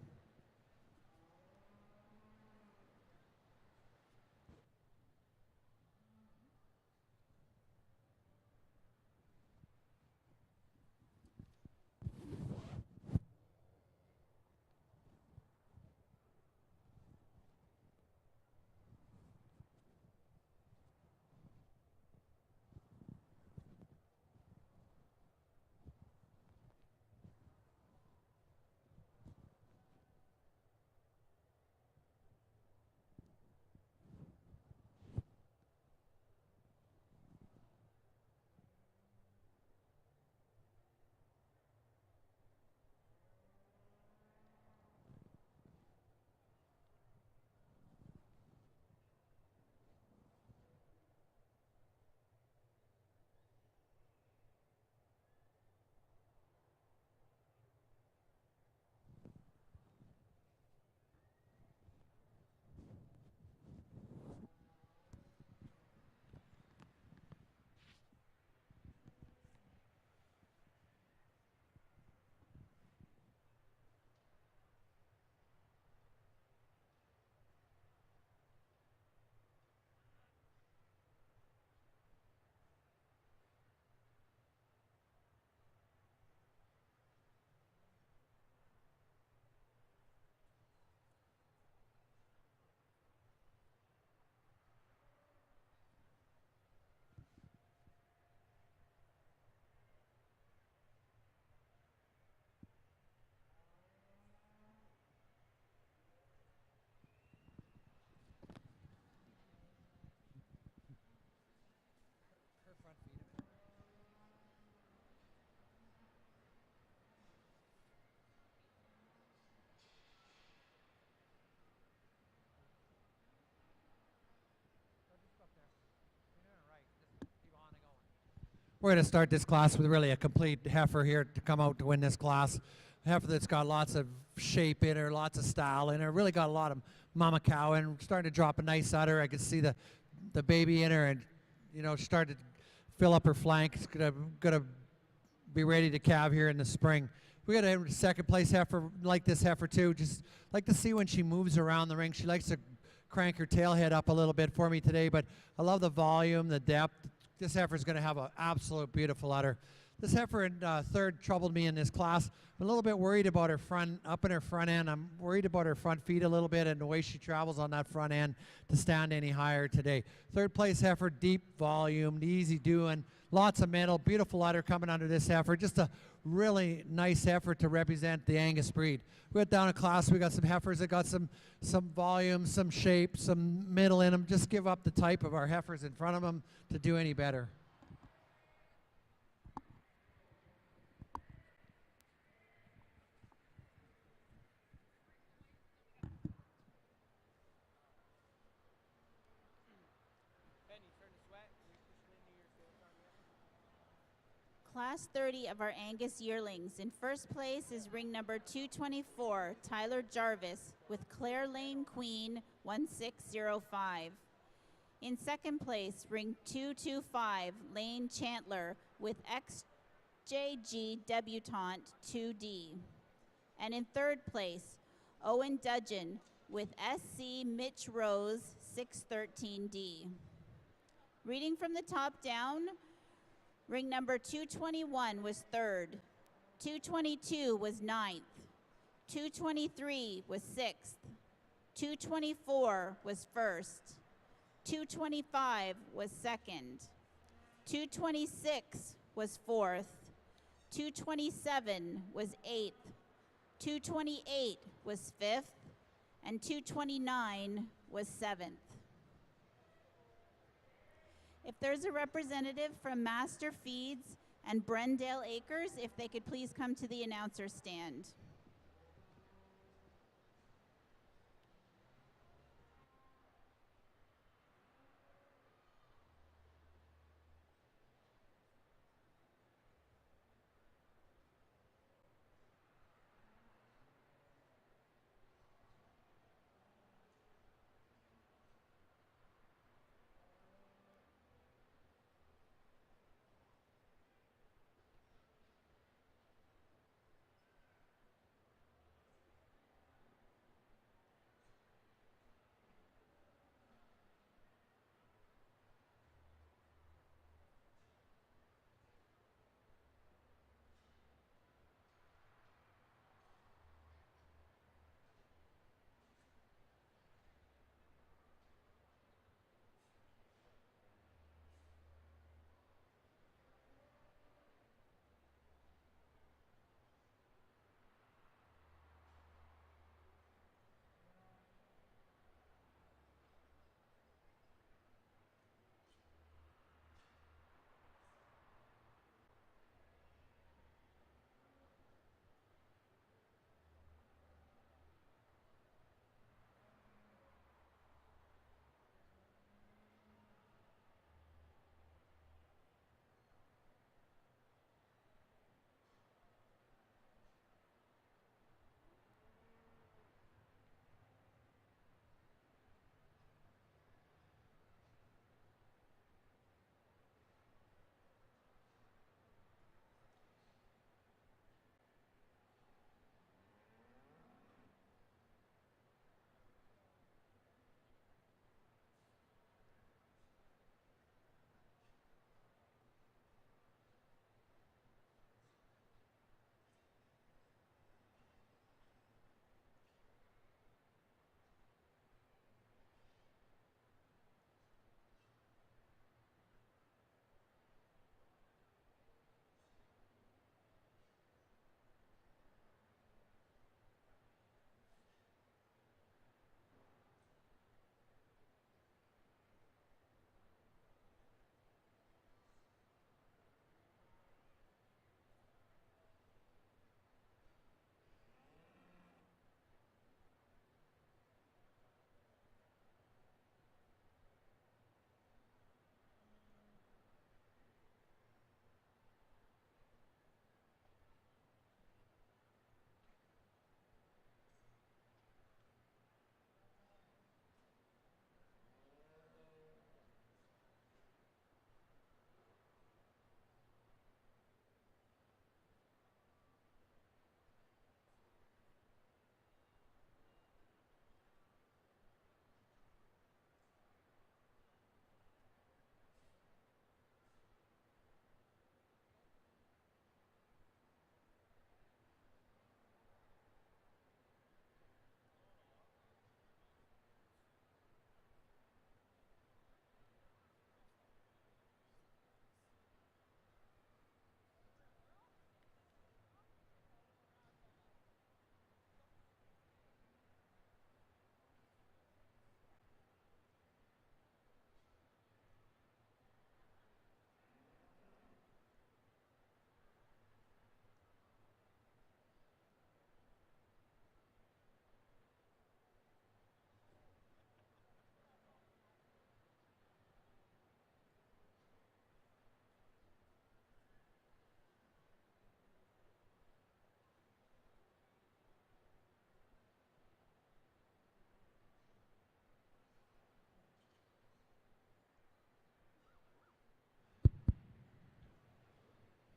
we're going to start this class with really a complete heifer here to come out to win this class. A heifer that's got lots of shape in her, lots of style in her, really got a lot of mama cow and starting to drop a nice udder. I can see the baby in her, and you know, started to fill up her flank. It's gonna be ready to calve here in the spring. We got a second place heifer like this heifer too. Just like to see when she moves around the ring. She likes to crank her tail head up a little bit for me today, but I love the volume, the depth. This heifer is going to have an absolute beautiful udder. This heifer in third troubled me in this class. I'm a little bit worried about her up in her front end. I'm worried about her front feet a little bit and the way she travels on that front end to stand any higher today. Third place heifer, deep volume, easy doing, lots of metal, beautiful udder coming under this heifer. Just a really nice heifer to represent the Angus breed. We got down in class, we got some heifers that got some volume, some shape, some middle in them. Just give up the type of our heifers in front of them to do any better. Class 30 of our Angus yearlings. In first place is ring number 224, Tyler Jarvis, with Claire Lane Queen, 1605. In second place, ring 225, Lane Chandler, with XJG Debutante, 2D. And in third place, Owen Dudgeon, with SC Mitch Rose, 613D. Reading from the top down, ring number 221 was third, 222 was ninth, 223 was sixth, 224 was first, 225 was second, 226 was fourth, 227 was eighth, 228 was fifth, and 229 was seventh. If there's a representative from Masterfeeds and Brendale Acres, if they could please come to the announcer stand.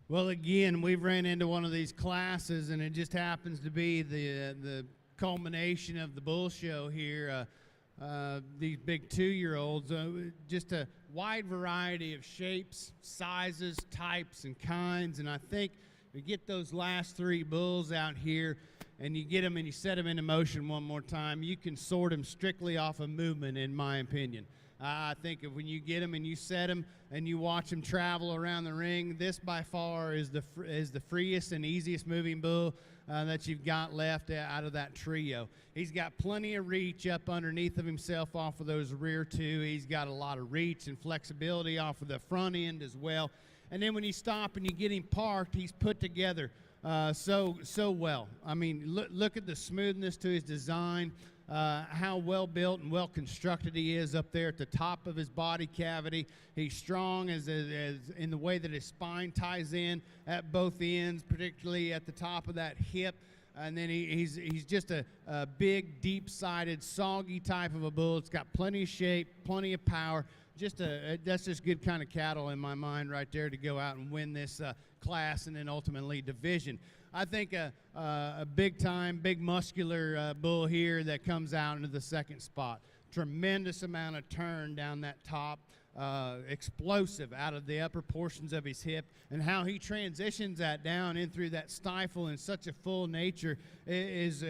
Well, again, we've ran into one of these classes, and it just happens to be the culmination of the bull show here. These big 2-year-olds, just a wide variety of shapes, sizes, types, and kinds. And I think we get those last 3 bulls out here, and you get them and you set them into motion one more time, you can sort them strictly off of movement, in my opinion. I think when you get them and you set them and you watch them travel around the ring, this by far is the freest and easiest moving bull that you've got left out of that trio. He's got plenty of reach up underneath of himself off of those rear 2. He's got a lot of reach and flexibility off of the front end as well. And then when you stop and you get him parked, he's put together so well. I mean, look at the smoothness to his design. How well built and well constructed he is up there at the top of his body cavity. He's strong as in the way that his spine ties in at both ends, particularly at the top of that hip. And then he's just a big, deep-sided, soggy type of a bull. It's got plenty of shape, plenty of power. That's just good kind of cattle in my mind right there to go out and win this class and then ultimately division. I think a big-time, big muscular bull here that comes out into the second spot. Tremendous amount of turn down that top, explosive out of the upper portions of his hip, and how he transitions that down in through that stifle in such a full nature is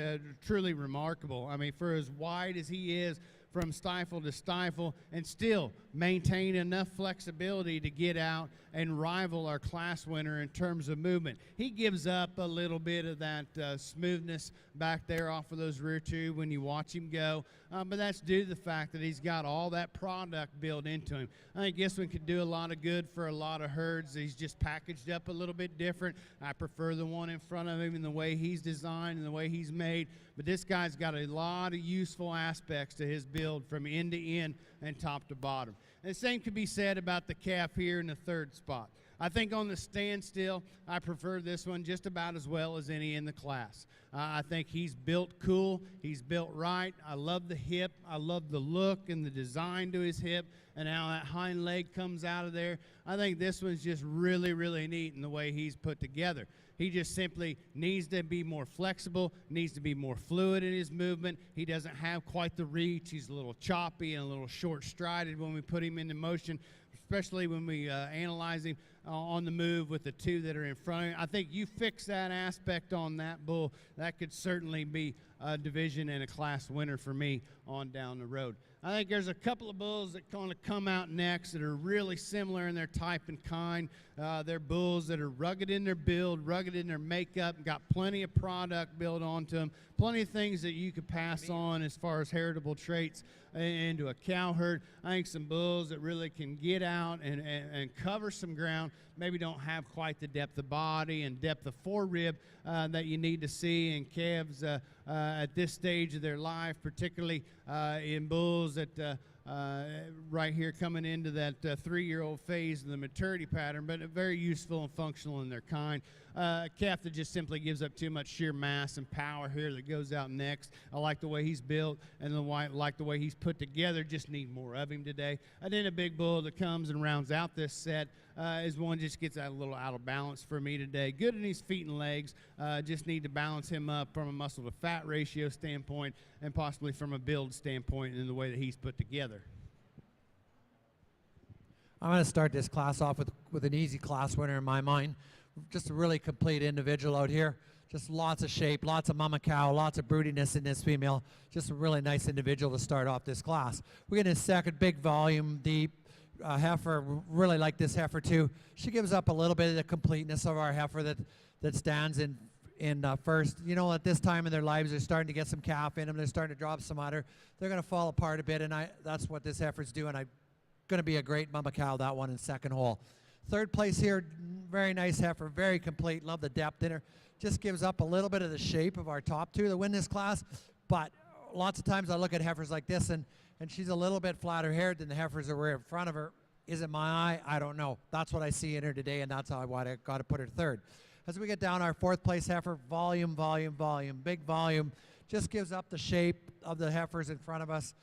truly remarkable. I mean, for as wide as he is, from stifle to stifle, and still maintain enough flexibility to get out and rival our class winner in terms of movement. He gives up a little bit of that smoothness back there off of those rear 2 when you watch him go, but that's due to the fact that he's got all that product built into him. I think this one could do a lot of good for a lot of herds. He's just packaged up a little bit different. I prefer the one in front of him and the way he's designed and the way he's made, but this guy's got a lot of useful aspects to his build from end to end and top to bottom. And the same could be said about the calf here in the third spot. I think on the standstill, I prefer this one just about as well as any in the class. I think he's built cool. He's built right. I love the hip. I love the look and the design to his hip and how that hind leg comes out of there. I think this one's just really, really neat in the way he's put together. He just simply needs to be more flexible, needs to be more fluid in his movement. He doesn't have quite the reach. He's a little choppy and a little short-strided when we put him into motion, especially when we analyze him on the move with the 2 that are in front of him. I think you fix that aspect on that bull, that could certainly be a division and a class winner for me on down the road. I think there's a couple of bulls that kind of come out next that are really similar in their type and kind. They're bulls that are rugged in their build, rugged in their makeup, and got plenty of product built onto them, plenty of things that you could pass on as far as heritable traits into a cow herd. I think some bulls that really can get out and cover some ground, maybe don't have quite the depth of body and depth of forerib that you need to see in calves at this stage of their life, particularly in bulls that right here coming into that 3-year-old phase of the maturity pattern, but very useful and functional in their kind. A calf that just simply gives up too much sheer mass and power here that goes out next. I like the way he's built and like the way he's put together. Just need more of him today. And then a big bull that comes and rounds out this set is one just gets a little out of balance for me today. Good in his feet and legs. Just need to balance him up from a muscle to fat ratio standpoint and possibly from a build standpoint in the way that he's put together. I'm going to start this class off with an easy class winner in my mind. Just a really complete individual out here. Just lots of shape, lots of mama cow, lots of broodiness in this female. Just a really nice individual to start off this class. We're getting a second big volume, deep heifer. Really like this heifer too. She gives up a little bit of the completeness of our heifer that stands in first. You know, at this time in their lives, they're starting to get some calf in them. They're starting to drop some udder. They're going to fall apart a bit, and that's what this heifer's doing. I'm going to be a great mama cow, that one in second hole. Third place here, very nice heifer, very complete. Love the depth in her. Just gives up a little bit of the shape of our top 2 to win this class, but lots of times I look at heifers like this, and she's a little bit flatter haired than the heifers that were in front of her. Is it my eye? I don't know. That's what I see in her today, and that's how I got to put her third. As we get down, our fourth place heifer, volume, volume, volume, big volume, just gives up the shape of the heifers in front of us.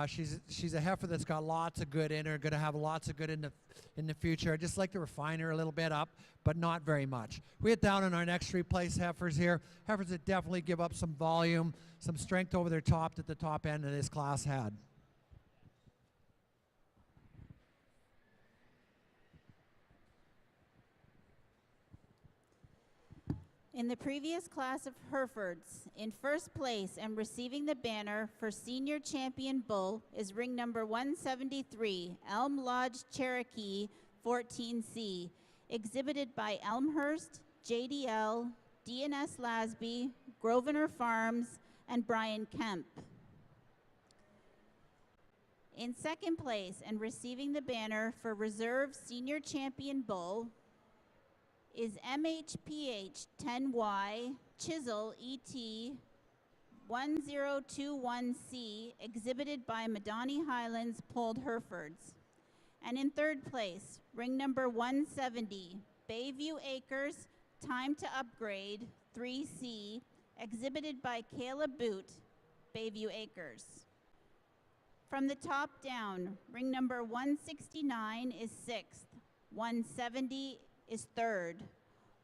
She's a heifer that's got lots of good in her, going to have lots of good in the future. I just like to refine her a little bit up, but not very much. We get down on our next three place heifers here. Heifers that definitely give up some volume, some strength over their top that the top end of this class had. In the previous class of Herefords, in first place and receiving the banner for Senior Champion Bull is ring number 173, Elm Lodge Cherokee 14C, exhibited by Elmhurst, JDL, DNS Lasby, Grosvenor Farms, and Brian Kemp. In second place and receiving the banner for Reserve Senior Champion Bull is MHPH 10Y Chisel ET 1021C, exhibited by Madani Highlands Polled Herefords. And in third place, ring number 170, Bayview Acres Time to Upgrade 3C, exhibited by Caleb Boot, Bayview Acres. From the top down, ring number 169 is sixth, 170 is third,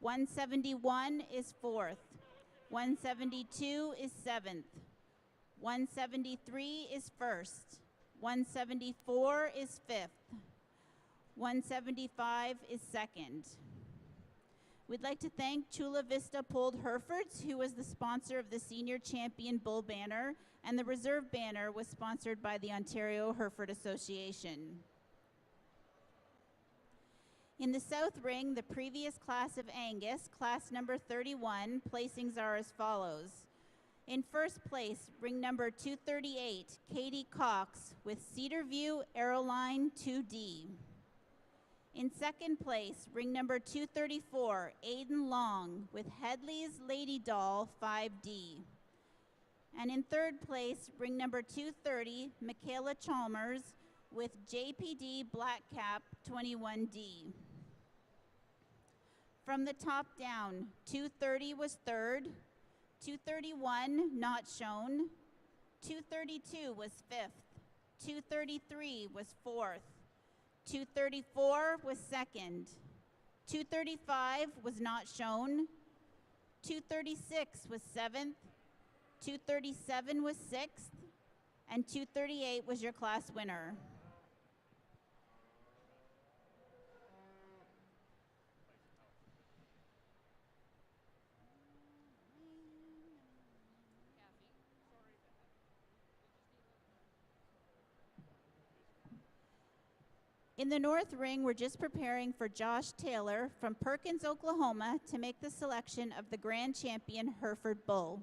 171 is fourth, 172 is seventh, 173 is first, 174 is fifth, 175 is second. We'd like to thank Chula Vista Polled Herefords, who was the sponsor of the Senior Champion Bull banner, and the Reserve banner was sponsored by the Ontario Hereford Association. In the South Ring, the previous class of Angus, class number 31, placings are as follows. In first place, ring number 238, Katie Cox with Cedarview Aeroline 2D. In second place, ring number 234, Aiden Long with Headley's Lady Doll 5D. And in third place, ring number 230, Michaela Chalmers with JPD Blackcap 21D. From the top down, 230 was third, 231 not shown, 232 was fifth, 233 was fourth, 234 was second, 235 was not shown, 236 was seventh, 237 was sixth, and 238 was your class winner. In the North Ring, we're just preparing for Josh Taylor from Perkins, Oklahoma, to make the selection of the Grand Champion Hereford Bull.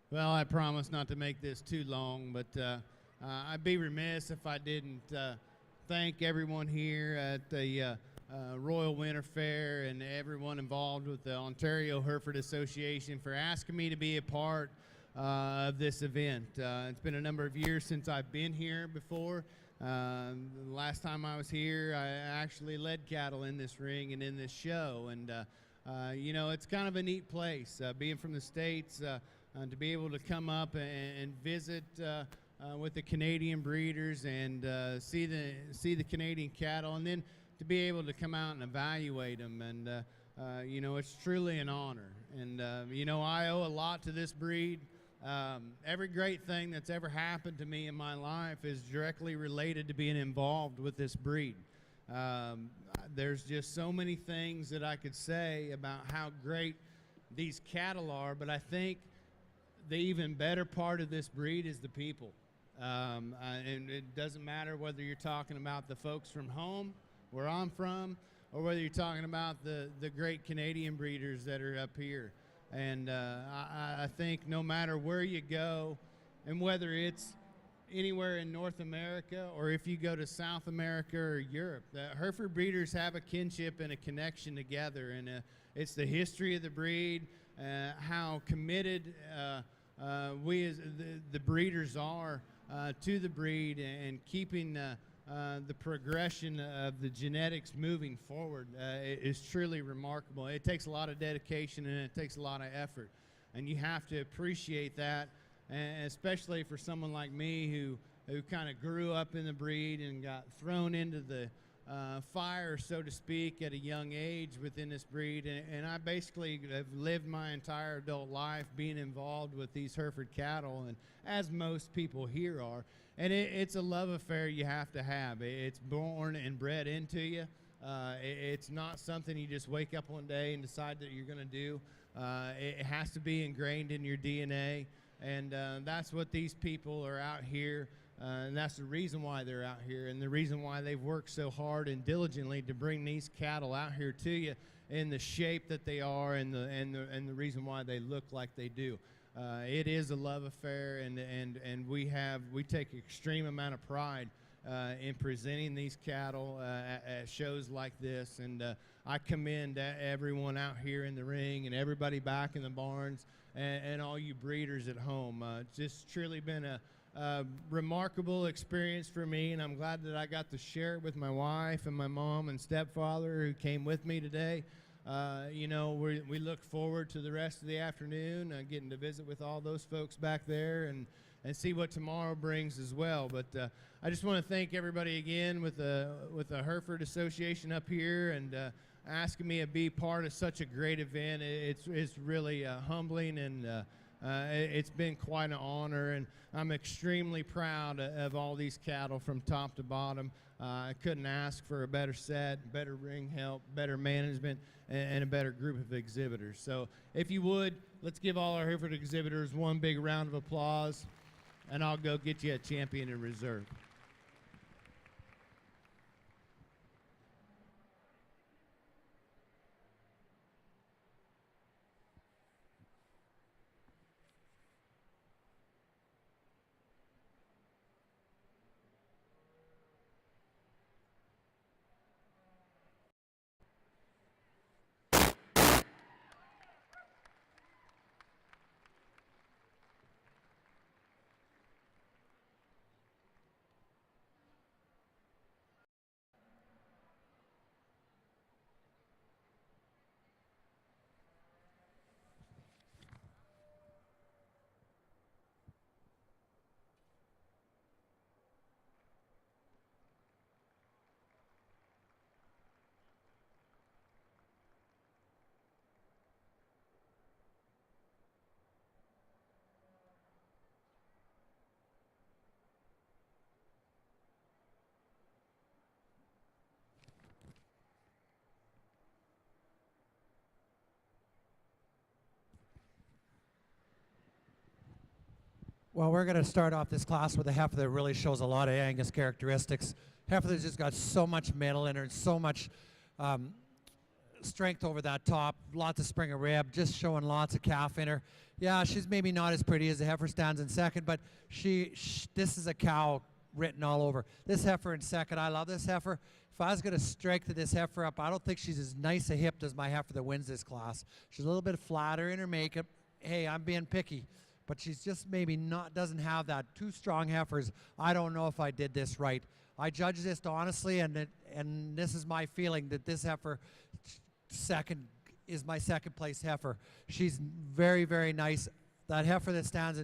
Well, I promise not to make this too long, but I'd be remiss if I didn't thank everyone here at the Royal Winter Fair and everyone involved with the Ontario Hereford Association for asking me to be a part of this event. It's been a number of years since I've been here before. The last time I was here, I actually led cattle in this ring and in this show, and you know, it's kind of a neat place. Being from the States, to be able to come up and visit with the Canadian breeders and see the Canadian cattle, and then to be able to come out and evaluate them, and you know, it's truly an honor. And you know, I owe a lot to this breed. Every great thing that's ever happened to me in my life is directly related to being involved with this breed. There's just so many things that I could say about how great these cattle are, but I think the even better part of this breed is the people. And it doesn't matter whether you're talking about the folks from home, where I'm from, or whether you're talking about the great Canadian breeders that are up here. And I think no matter where you go, and whether it's anywhere in North America or if you go to South America or Europe, the Hereford breeders have a kinship and a connection together. And it's the history of the breed, how committed we as the breeders are to the breed, and keeping the progression of the genetics moving forward is truly remarkable. It takes a lot of dedication and it takes a lot of effort, and you have to appreciate that, and especially for someone like me who kind of grew up in the breed and got thrown into the fire, so to speak, at a young age within this breed, and I basically have lived my entire adult life being involved with these Hereford cattle, and as most people here are. And it's a love affair you have to have. It's born and bred into you. It's not something you just wake up one day and decide that you're going to do. It has to be ingrained in your DNA, and that's what these people are out here, and that's the reason why they're out here, and the reason why they've worked so hard and diligently to bring these cattle out here to you in the shape that they are, and the reason why they look like they do. It is a love affair, and we take extreme amount of pride in presenting these cattle at shows like this, and I commend everyone out here in the ring and everybody back in the barns, and all you breeders at home. It's just truly been a remarkable experience for me, and I'm glad that I got to share it with my wife and my mom and stepfather who came with me today. You know, we look forward to the rest of the afternoon, getting to visit with all those folks back there and see what tomorrow brings as well. But I just want to thank everybody again with the Hereford Association up here, and asking me to be part of such a great event. It's really humbling, and it's been quite an honor, and I'm extremely proud of all these cattle from top to bottom. I couldn't ask for a better set, better ring help, better management, and a better group of exhibitors. So if you would, let's give all our Hereford exhibitors one big round of applause, and I'll go get you a champion in reserve. Well, we're going to start off this class with a heifer that really shows a lot of Angus characteristics. Heifer that's just got so much metal in her, and so much strength over that top, lots of spring of rib, just showing lots of calf in her. Yeah, she's maybe not as pretty as the heifer stands in second, but this is a cow written all over. This heifer in second, I love this heifer. If I was going to strengthen this heifer up, I don't think she's as nice a hipped as my heifer that wins this class. She's a little bit flatter in her makeup. Hey, I'm being picky, but she's just maybe not, doesn't have that. Two strong heifers. I don't know if I did this right. I judge this honestly, and this is my feeling that this heifer second is my second place heifer. She's very, very nice. That heifer that stands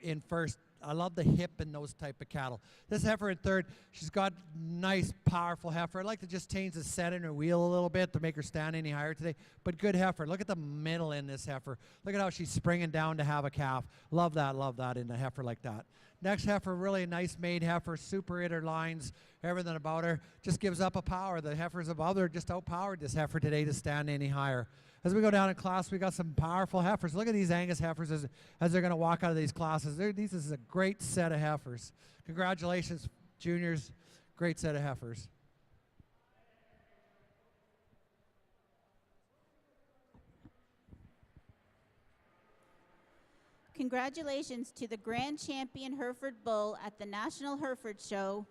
in first, I love the hip in those type of cattle. This heifer in third, she's got nice, powerful heifer. I'd like to just change the set in her wheel a little bit to make her stand any higher today, but good heifer. Look at the middle in this heifer. Look at how she's springing down to have a calf. Love that in a heifer like that. Next heifer, really nice made heifer, super inner lines, everything about her. Just gives up a power. The heifers above her just outpowered this heifer today to stand any higher. As we go down in class, we got some powerful heifers. Look at these Angus heifers as they're going to walk out of these classes. This is a great set of heifers. Congratulations, juniors. Great set of heifers. Congratulations to the grand champion Hereford Bull at the National Hereford Show,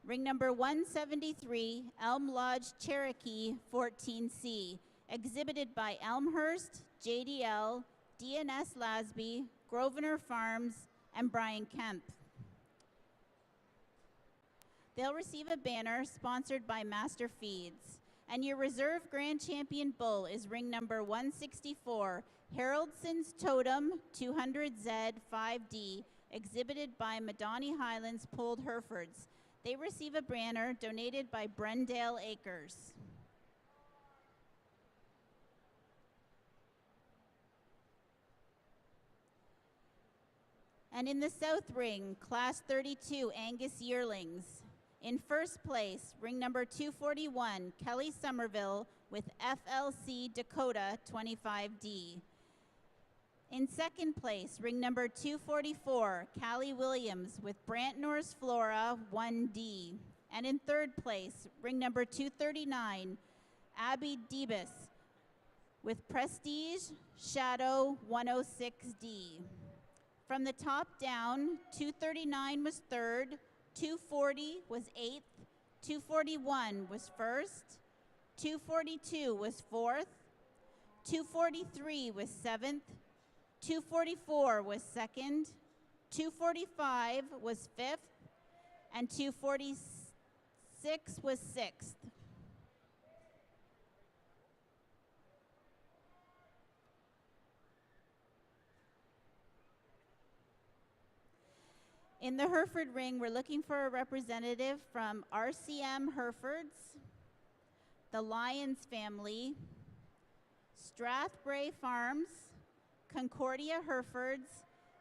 ring number 173, Elm Lodge, Cherokee, 14C, exhibited by Elmhurst, JDL, DNS Lasby, Grosvenor Farms, and Brian Kemp. They'll receive a banner sponsored by Masterfeeds. And your reserve grand champion bull is ring number 164, Haraldson's Totem 200Z 5D, exhibited by Madani Highlands Polled Herefords. They receive a banner donated by Brendale Acres. And in the South Ring, Class 32 Angus Yearlings. In first place, ring number 241, Kelly Somerville with FLC Dakota 25D. In second place, ring number 244, Callie Williams with Brant Norse Flora 1D. And in third place, ring number 239, Abby Debus with Prestige Shadow 106D. From the top down, 239 was third, 240 was eighth, 241 was first, 242 was fourth, 243 was seventh, 244 was second, 245 was fifth, and 246 was sixth. In the Hereford Ring, we're looking for a representative from RCM Herefords, the Lyons family, Strathbray Farms, Concordia Herefords,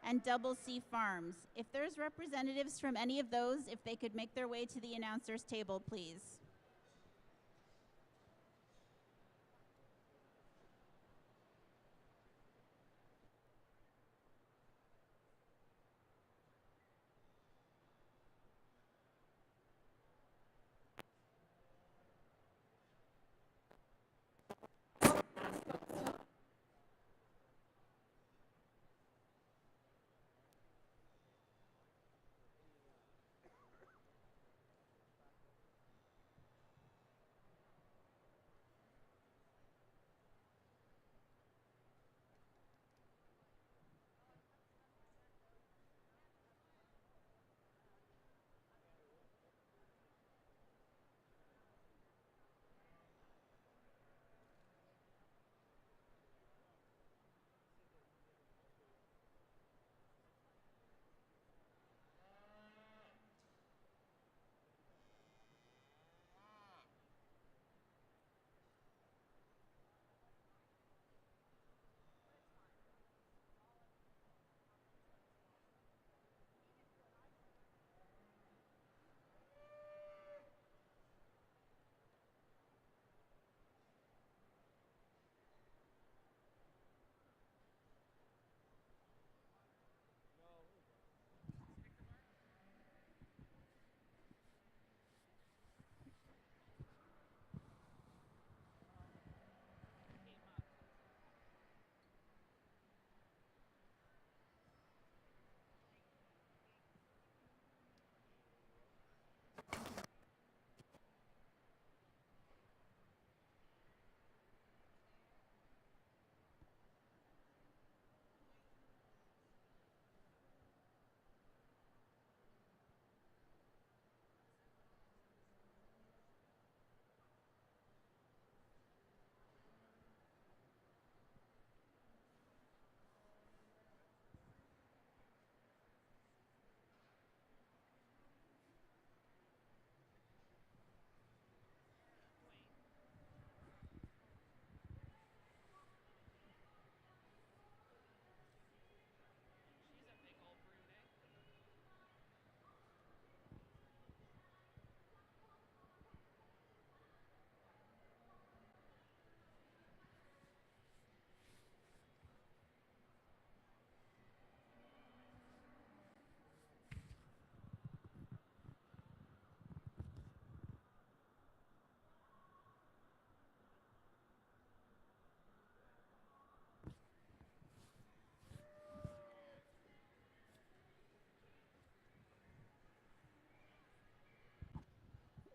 and Double C Farms. If there's representatives from any of those, if they could make their way to the announcer's table, please.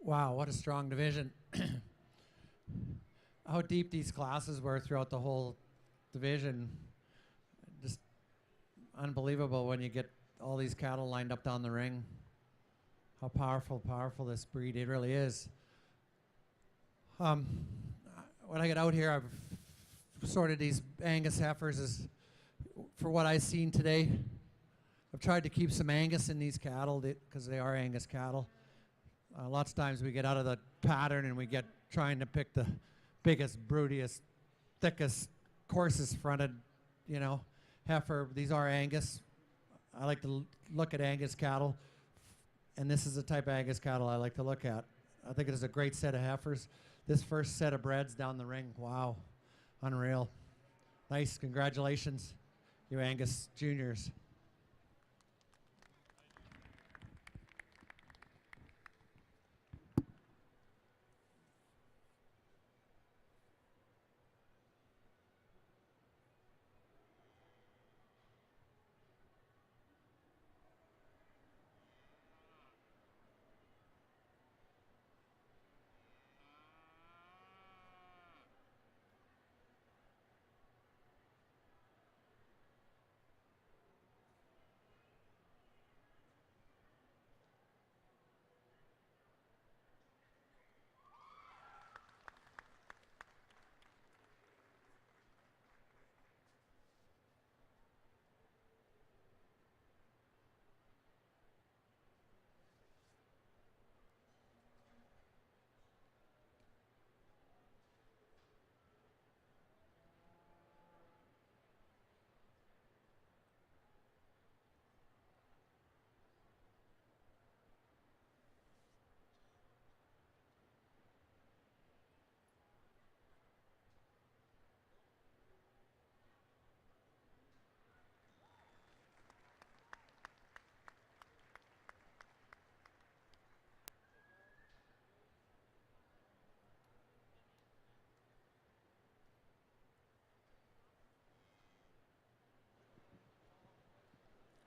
Wow, what a strong division. How deep these classes were throughout the whole division. Just unbelievable when you get all these cattle lined up down the ring. How powerful this breed it really is. When I get out here, I've sorted these Angus heifers as for what I've seen today. I've tried to keep some Angus in these cattle because they are Angus cattle. Lots of times we get out of the pattern and we get trying to pick the biggest, broodiest, thickest, coarsest fronted, heifer. These are Angus. I like to look at Angus cattle, and this is the type of Angus cattle I like to look at. I think it is a great set of heifers. This first set of breds down the ring, wow, unreal. Nice, congratulations, you Angus juniors.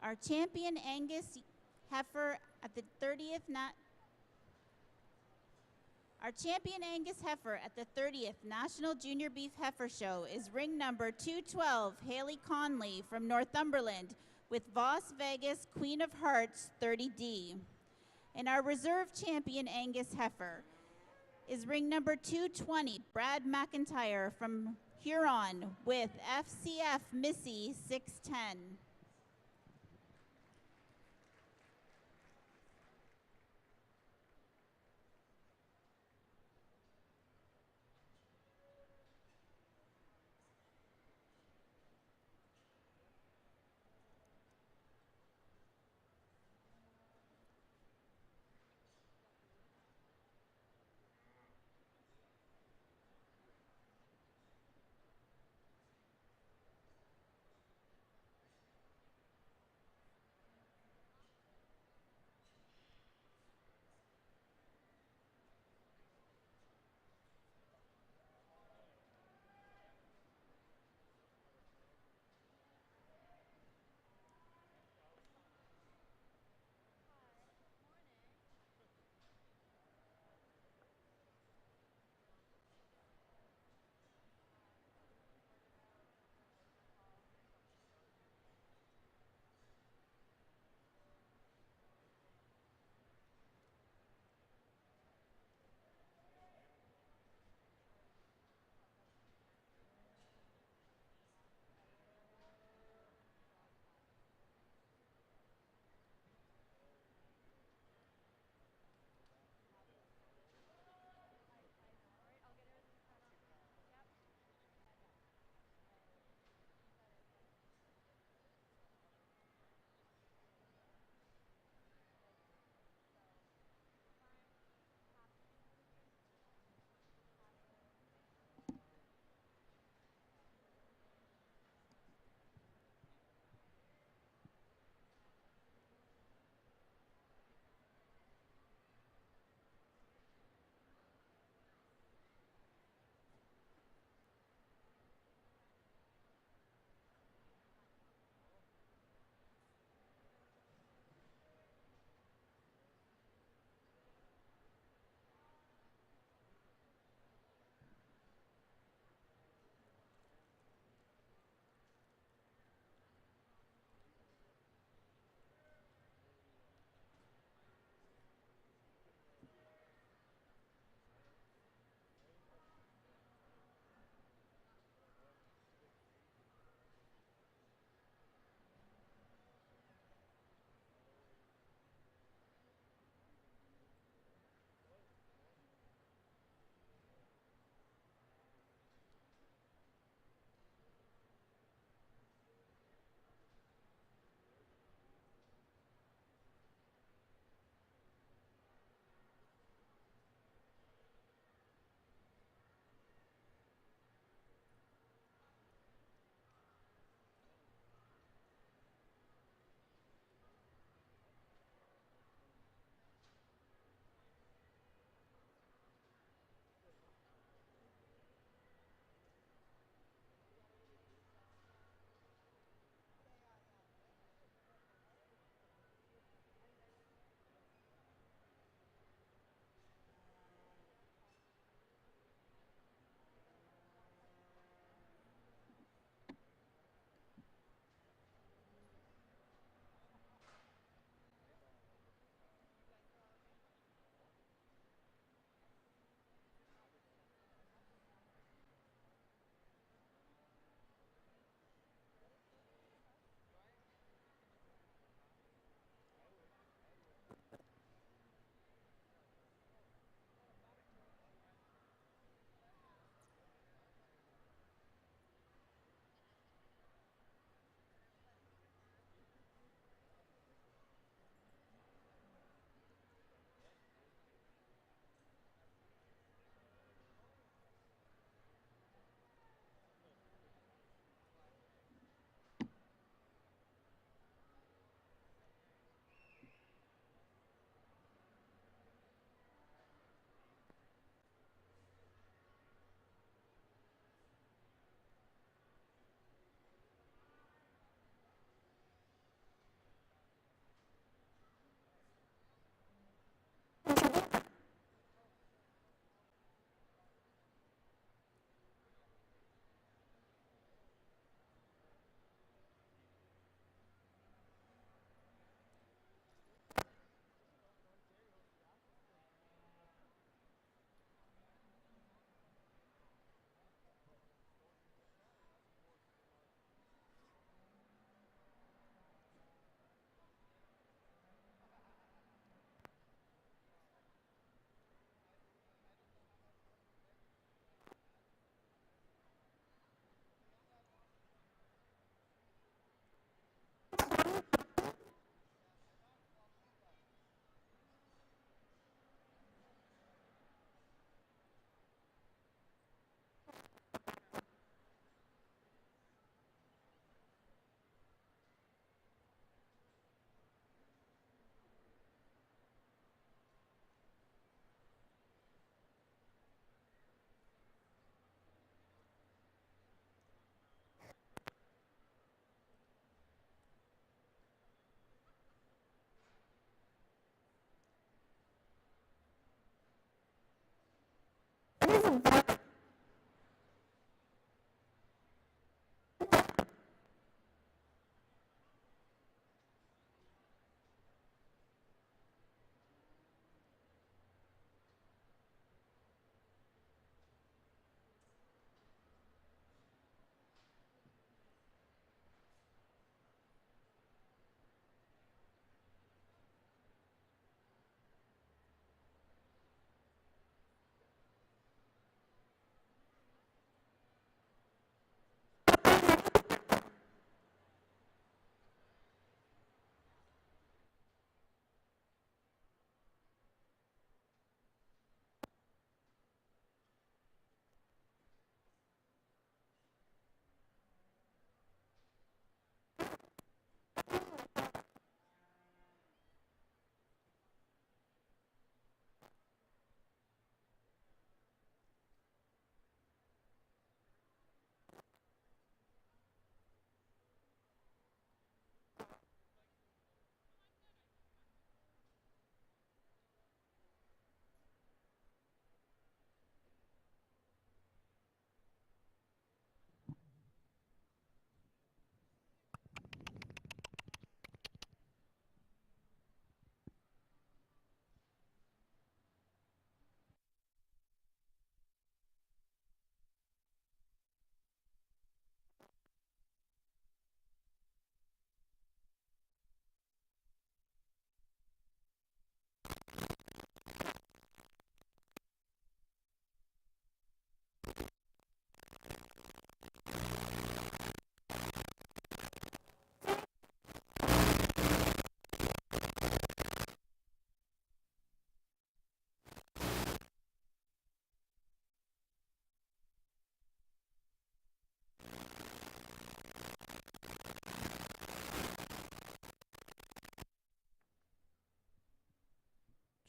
Our champion Angus heifer at the 30th National Junior Beef Heifer Show is ring number 212, Haley Conley from Northumberland, with Voss Vegas Queen of Hearts 30D. And our reserve champion Angus heifer is ring number 220, Brad McIntyre from Huron, with FCF Missy 610.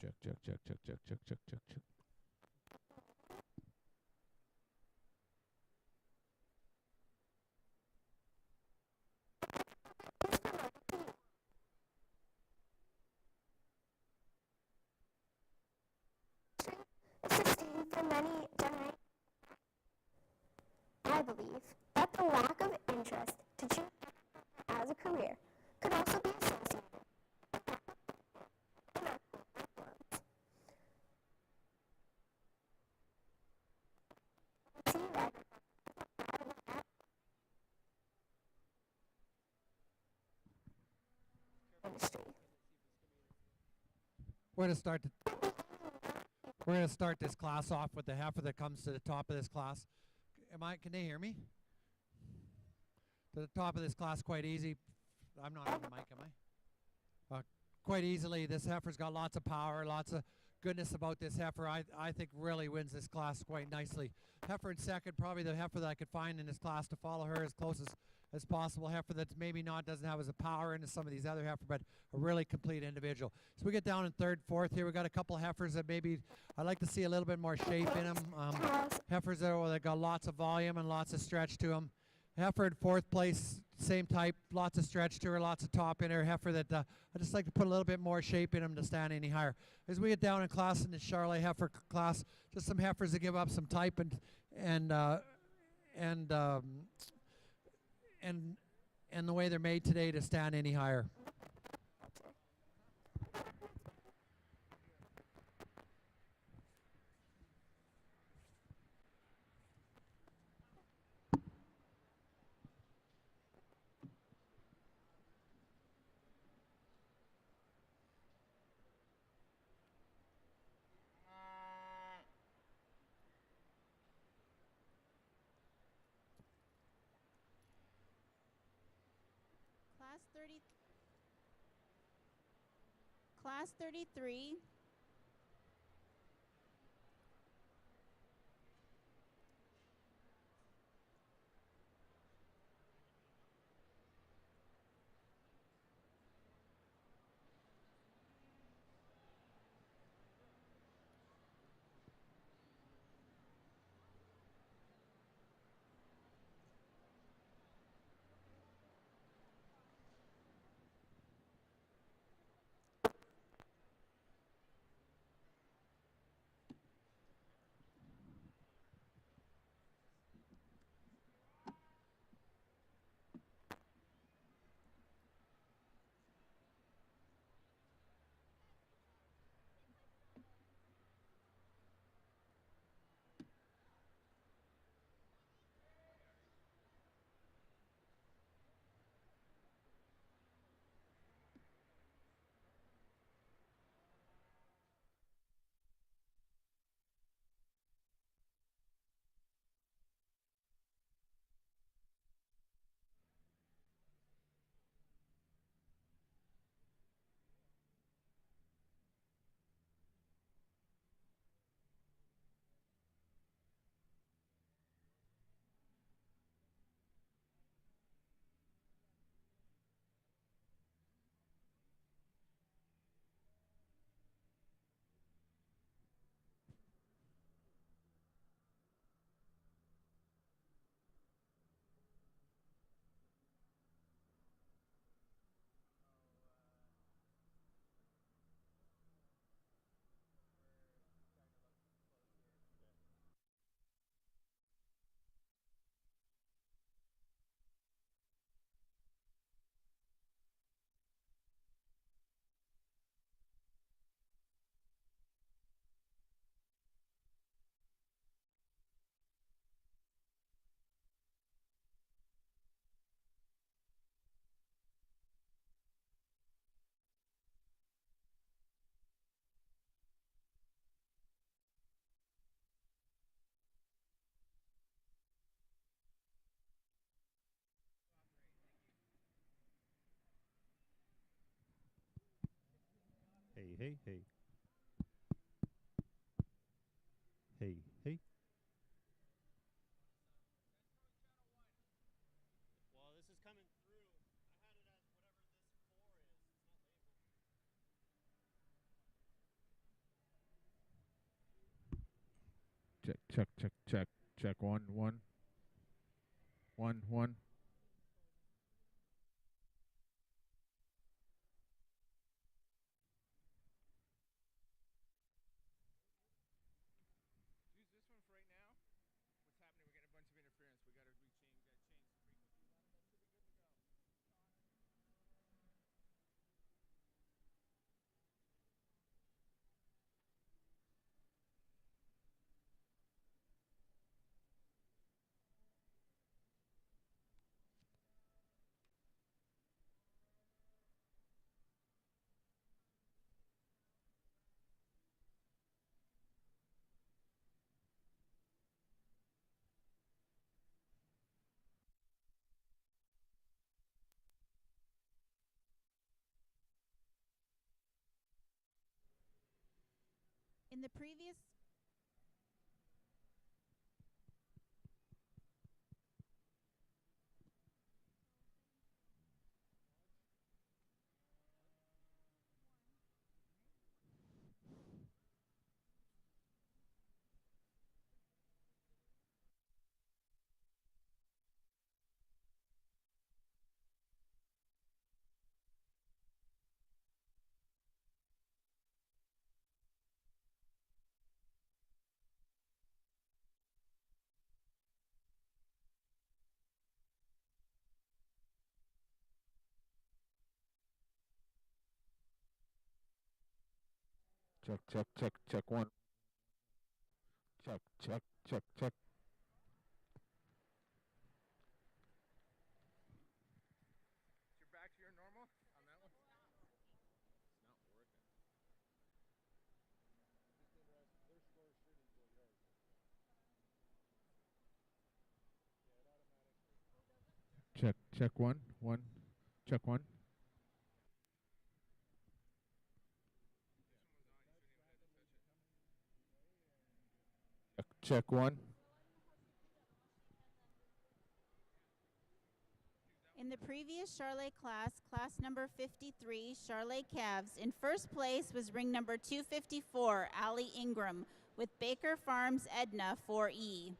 check, check, check, check, check, check, check, check, check. Sustained for many generations. I believe that the lack of interest to choose as a career could also be associated with our curriculums. See that industry. We're gonna start this class off with the heifer that comes to the top of this class. Can they hear me? To the top of this class, quite easy. I'm not on the mic, am I? Quite easily, this heifer's got lots of power, lots of goodness about this heifer. I think really wins this class quite nicely. Heifer in second, probably the heifer that I could find in this class to follow her as close as possible. Heifer that's maybe doesn't have as a power into some of these other heifer, but a really complete individual. So we get down in third, fourth here. We got a couple heifers that maybe I'd like to see a little bit more shape in them. Heifers that got lots of volume and lots of stretch to them. Heifer in fourth place, same type, lots of stretch to her, lots of top in her. Heifer that I just like to put a little bit more shape in them to stand any higher. As we get down in class in the Charolais heifer class, just some heifers that give up some type and the way they're made today to stand any higher. Class 33. Hey, hey, hey. Hey, hey. Well, this is coming through. I had it at whatever this 4 is. It's not labeled. Check, check, check, check. One, one, one, one. Use this one for right now. What's happening? We're getting a bunch of interference. We got to change the frequency. In the previous Check, check, check, check. One. Check, check, check, check. Is your back here normal on that one? It's not working. Their score should equal yours. Check, check one, one, check one. Check one. In the previous Charlet class, class number 53, Charlet Calves, in first place was ring number 254, Allie Ingram, with Baker Farms Edna 4E.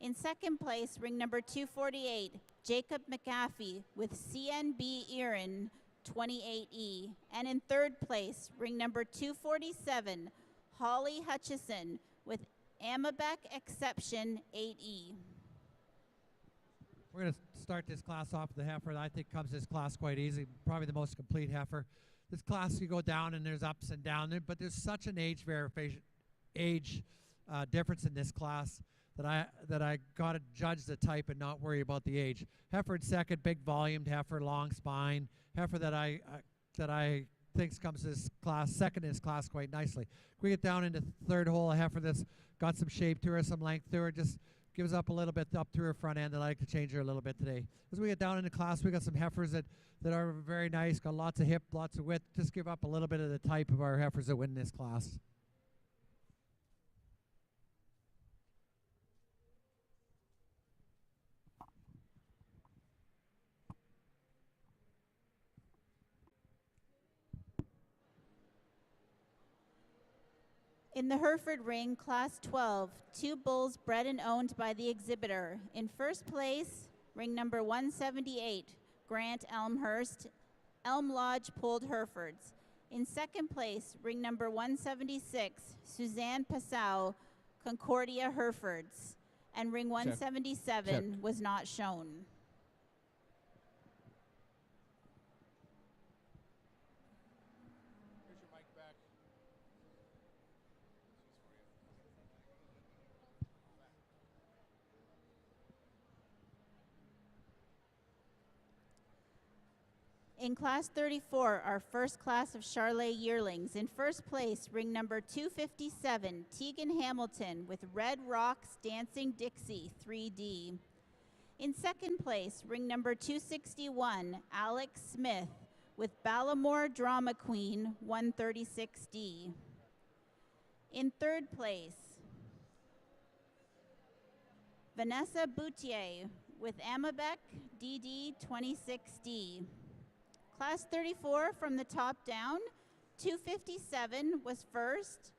In second place, ring number 248, Jacob McAfee, with CNB Erin 28E. And in third place, ring number 247, Holly Hutchison, with Amabek Exception 8E. We're going to start this class off with the heifer that I think comes this class quite easy, probably the most complete heifer. This class you go down and there's ups and downs, but there's such an age variation, difference in this class that I got to judge the type and not worry about the age. Heifer in second, big volumed heifer, long spine. Heifer that I think comes this class second in this class quite nicely. We get down into third hole, a heifer that's got some shape to her, some length to her, just gives up a little bit up to her front end. I like to change her a little bit today. As we get down into class, we got some heifers that are very nice, got lots of hip, lots of width. Just give up a little bit of the type of our heifers that win this class. In the Hereford Ring, Class 12, 2 bulls bred and owned by the exhibitor. In first place, ring number 178, Grant Elmhurst, Elm Lodge Pulled Herefords. In second place, ring number 176, Suzanne Passau, Concordia Herefords. And ring 177 Check. was not shown. Here's your mic back. In Class 34, our first class of Charlet yearlings. In first place, ring number 257, Tegan Hamilton with Red Rocks Dancing Dixie 3D. In second place, ring number 261, Alex Smith with Ballamore Drama Queen 136D. In third place, Vanessa Boutier with Amabek DD 26D. Class 34 from the top down, 257 was first,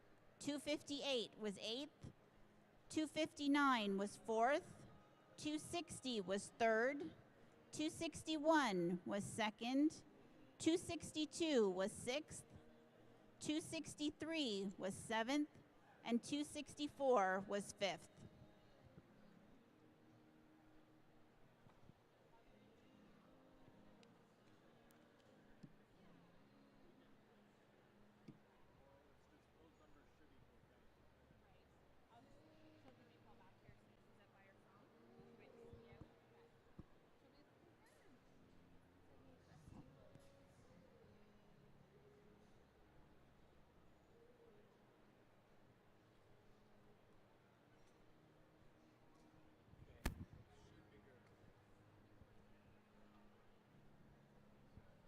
258 was eighth, 259 was fourth. 260 was third. 261 was second. 262 was sixth. 263 was seventh. And 264 was fifth.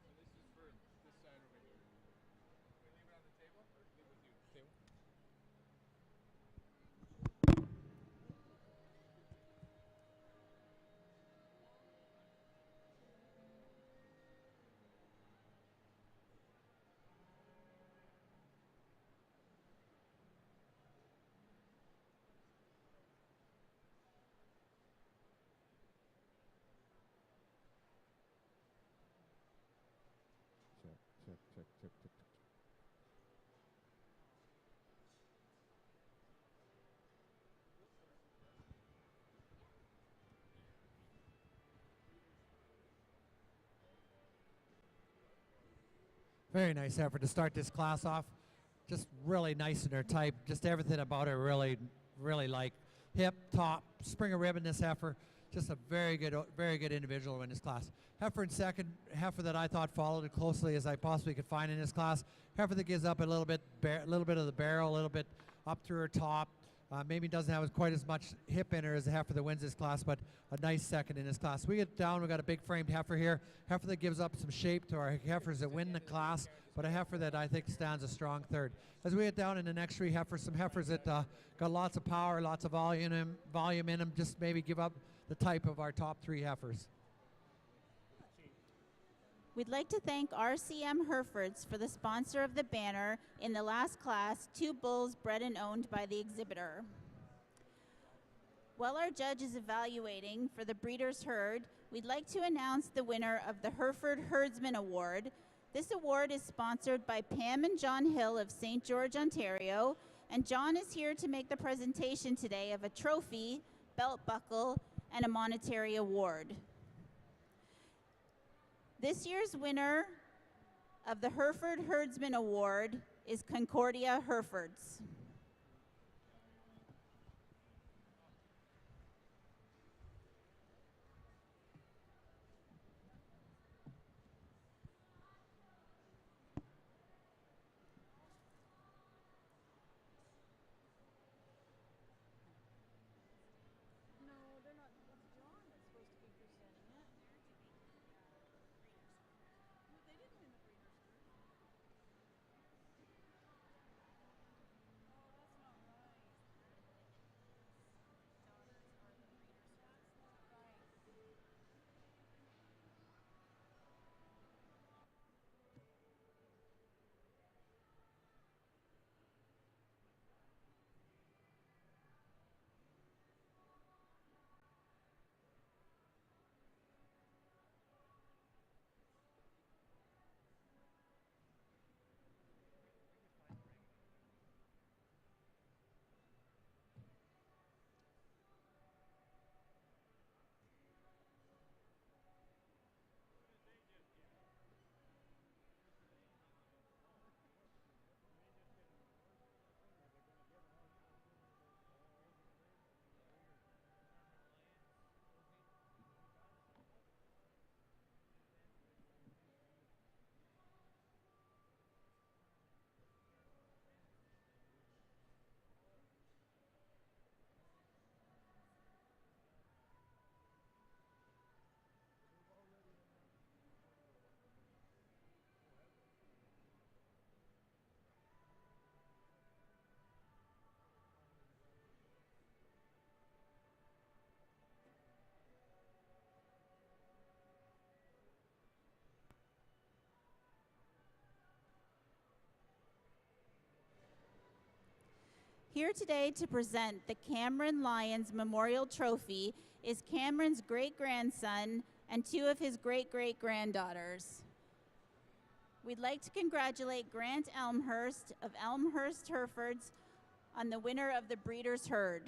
So this is for this side over here. Can we leave it on the table or leave it with you? Table? Check, check, check, check, check, check. Very nice effort to start this class off. Just really nice in her type. Just everything about her really, really like. Hip, top, Springer ribbon, this heifer. Just a very good individual in this class. Heifer in second, heifer that I thought followed it closely as I possibly could find in this class. Heifer that gives up a little bit of the barrel, a little bit up through her top. Maybe doesn't have quite as much hip in her as the heifer that wins this class, but a nice second in this class. We get down, we got a big framed heifer here. Heifer that gives up some shape to our heifers that win the class, but a heifer that I think stands a strong third. As we get down in the next three heifers, some heifers that got lots of power, lots of volume in them, just maybe give up the type of our top three heifers. We'd like to thank RCM Herefords for the sponsor of the banner in the last class, 2 bulls bred and owned by the exhibitor. While our judge is evaluating for the breeder's herd, we'd like to announce the winner of the Hereford Herdsman Award. This award is sponsored by Pam and John Hill of St. George, Ontario, and John is here to make the presentation today of a trophy, belt buckle, and a monetary award. This year's winner of the Hereford Herdsman Award is Concordia Herefords. No, they're not. It's John that's supposed to be presenting it. No, they didn't win the breeders' herd. Oh, Here today to present the Cameron Lions Memorial Trophy is Cameron's great-grandson and two of his great-great-granddaughters. We'd like to congratulate Grant Elmhurst of Elmhurst Herefords on the winner of the Breeders' Herd.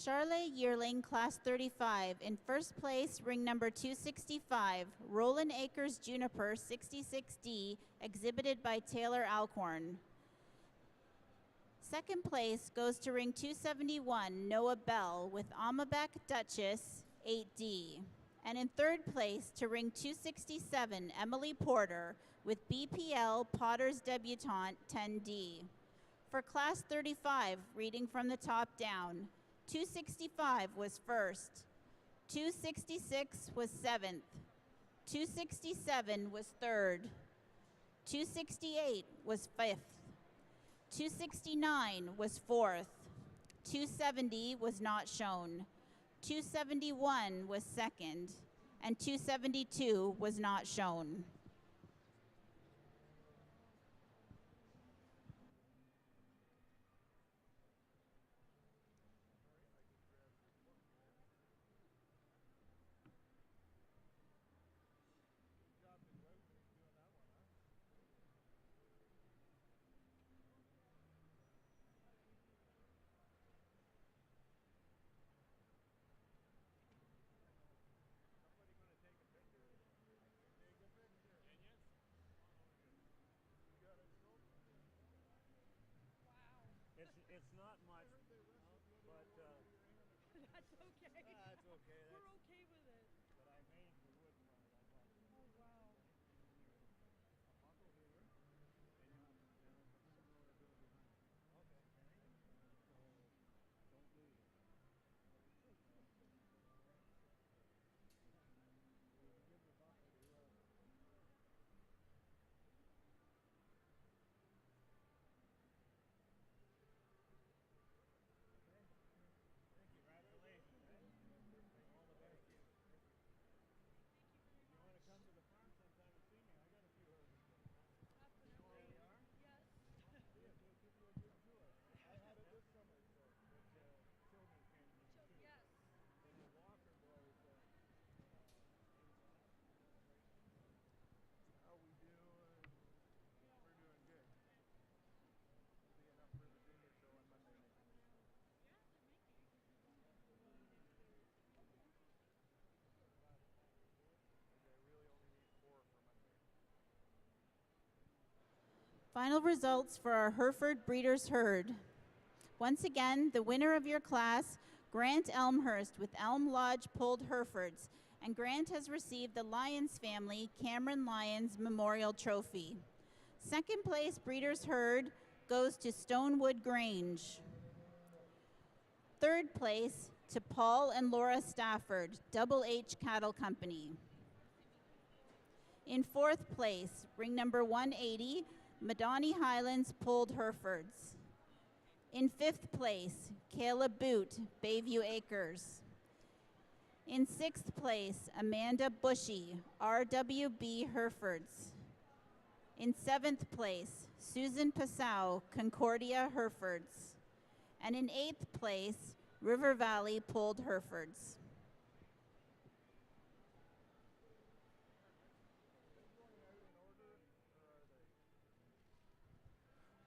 Charlotte Yearling, Class 35. In first place, ring number 265, Roland Acres Juniper 66D, exhibited by Taylor Alcorn. Second place goes to ring 271, Noah Bell, with Amabec Duchess 8D. And in third place to ring 267, Emily Porter, with BPL Potter's Debutante 10D. For Class 35, reading from the top down, 265 was first, 266 was seventh, 267 was third, 268 was fifth, 269 was fourth, 270 was not shown, 271 was second, and 272 was not shown. It's not much, but That's okay. that's okay. We're okay with it. But I made the wood from it. I bought it. Oh, wow. Don't lose it. Congratulations. All the best. You want to come to the farm sometime and see me? I got a few herds. Absolutely. You know where they are? Yes. See if they'll give you a good tour. I had it this summer, so children came with me too. Yes. And the Walker boys, how we doing? We're doing good. Busy enough for the junior show on Monday night. I really only need 4 for Monday. Final results for our Hereford Breeders' Herd. Once again, the winner of your class, Grant Elmhurst with Elm Lodge Pulled Herefords, and Grant has received the Lyons family Cameron Lyons Memorial Trophy. Second place Breeders' Herd goes to Stonewood Grange. Third place to Paul and Laura Stafford, Double H Cattle Company. In fourth place, ring number 180, Madani Highlands Pulled Herefords. In fifth place, Caleb Boot, Bayview Acres. In sixth place, Amanda Bushy, RWB Herefords. In seventh place, Susan Passau, Concordia Herefords. And in eighth place, River Valley Pulled Herefords.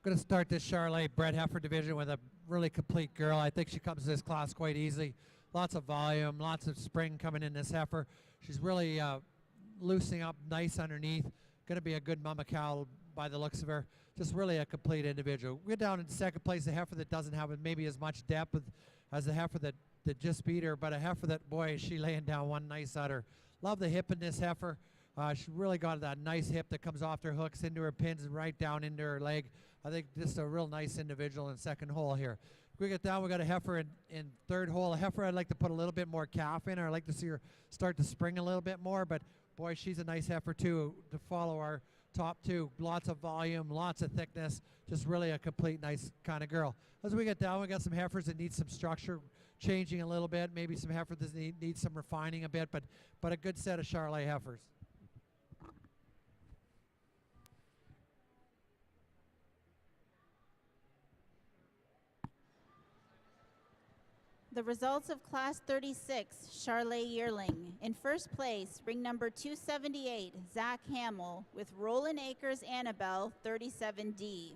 Going to start this Charlotte bred heifer division with a really complete girl. I think she comes to this class quite easily. Lots of volume, lots of spring coming in this heifer. She's really loosening up nice underneath. Going to be a good mama cow by the looks of her. Just really a complete individual. We get down in second place, a heifer that doesn't have maybe as much depth as the heifer that just beat her, but a heifer that, boy, is she laying down one nice udder. Love the hip in this heifer. She really got that nice hip that comes off her hooks into her pins and right down into her leg. I think just a real nice individual in second hole here. We get down, we got a heifer in third hole. A heifer I'd like to put a little bit more calf in her. I'd like to see her start to spring a little bit more, but boy, she's a nice heifer too to follow our top two. Lots of volume, lots of thickness, just really a complete nice kind of girl. As we get down, we got some heifers that need some structure changing a little bit, maybe some heifers that need some refining a bit, but a good set of Charolais heifers. The results of Class 36 Charolais Yearling. In first place, ring number 278, Zach Hamill with Roland Acres Annabelle 37D.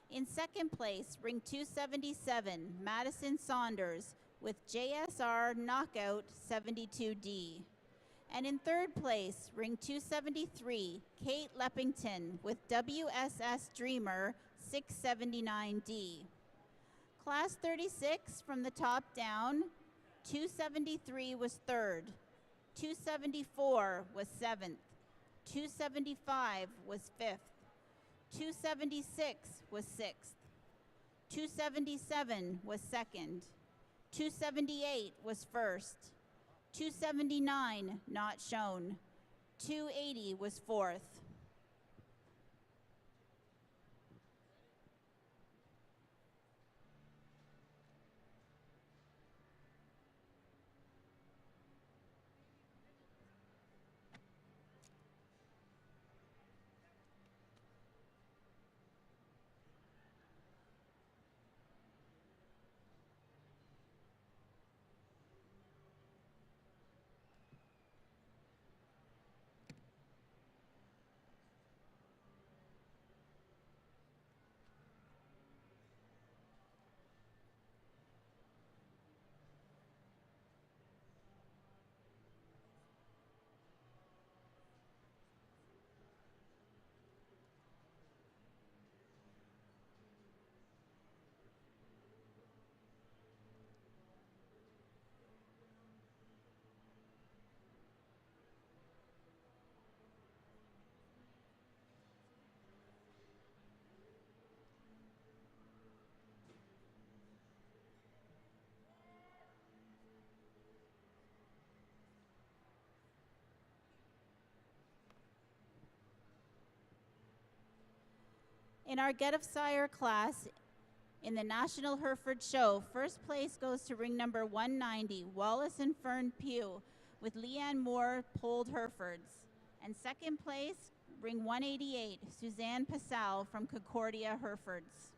In second place, ring 277, Madison Saunders with JSR Knockout 72D. And in third place, ring 273, Kate Leppington with WSS Dreamer 679D. Class 36 from the top down, 273 was third, 274 was seventh, 275 was fifth, 276 was sixth, 277 was second, 278 was first, 279 not shown, 280 was fourth. In our Get of Sire class in the National Hereford Show, first place goes to ring number 190, Wallace and Fern Pugh with Leanne Moore Polled Herefords. And second place, ring 188, Suzanne Passau from Concordia Herefords.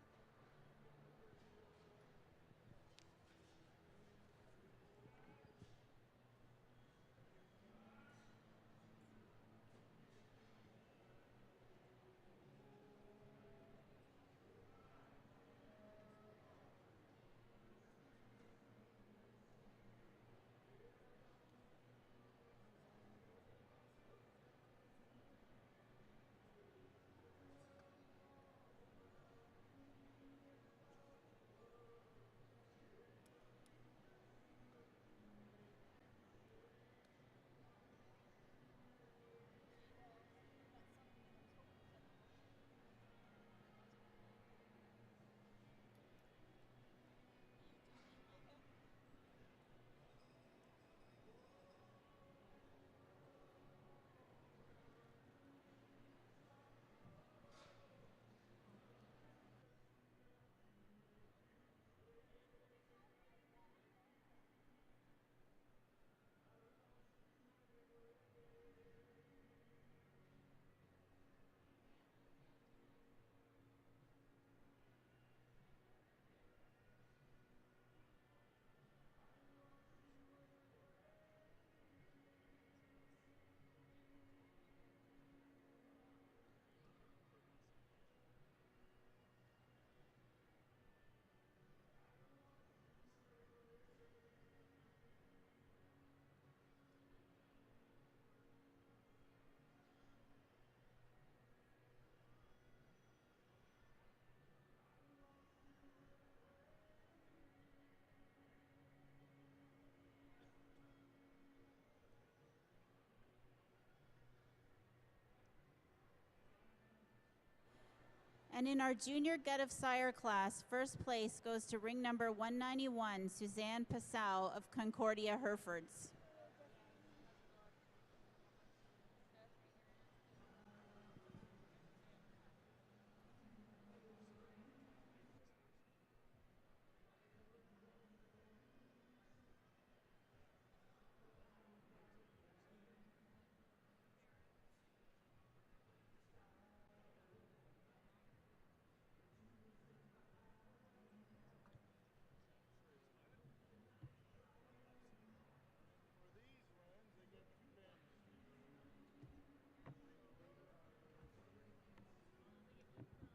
And in our junior gut of sire class, first place goes to ring number 191, Suzanne Passau of Concordia Herefords. For these ones, they get 2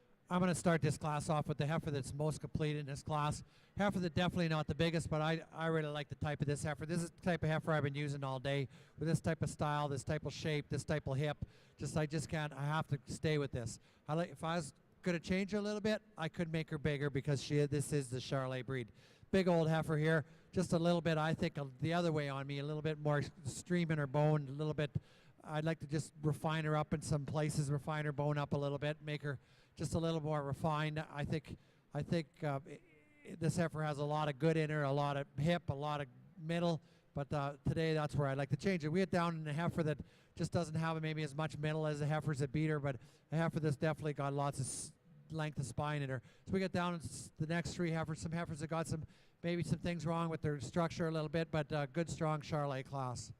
pennies. I'm going to start this class off with the heifer that's most complete in this class. Heifer that's definitely not the biggest, but I really like the type of this heifer. This is the type of heifer I've been using all day with this type of style, this type of shape, this type of hip. I just can't, I have to stay with this. If I was going to change her a little bit, I could make her bigger because this is the Charolais breed. Big old heifer here, just a little bit, I think, the other way on me, a little bit more stream in her bone, a little bit. I'd like to just refine her up in some places, refine her bone up a little bit, make her just a little more refined. I think this heifer has a lot of good in her, a lot of hip, a lot of middle, but today that's where I'd like to change it. We get down in a heifer that just doesn't have maybe as much middle as the heifers that beat her, but a heifer that's definitely got lots of length of spine in her. So we get down the next 3 heifers, some heifers that got maybe some things wrong with their structure a little bit, but good, strong Charolais class.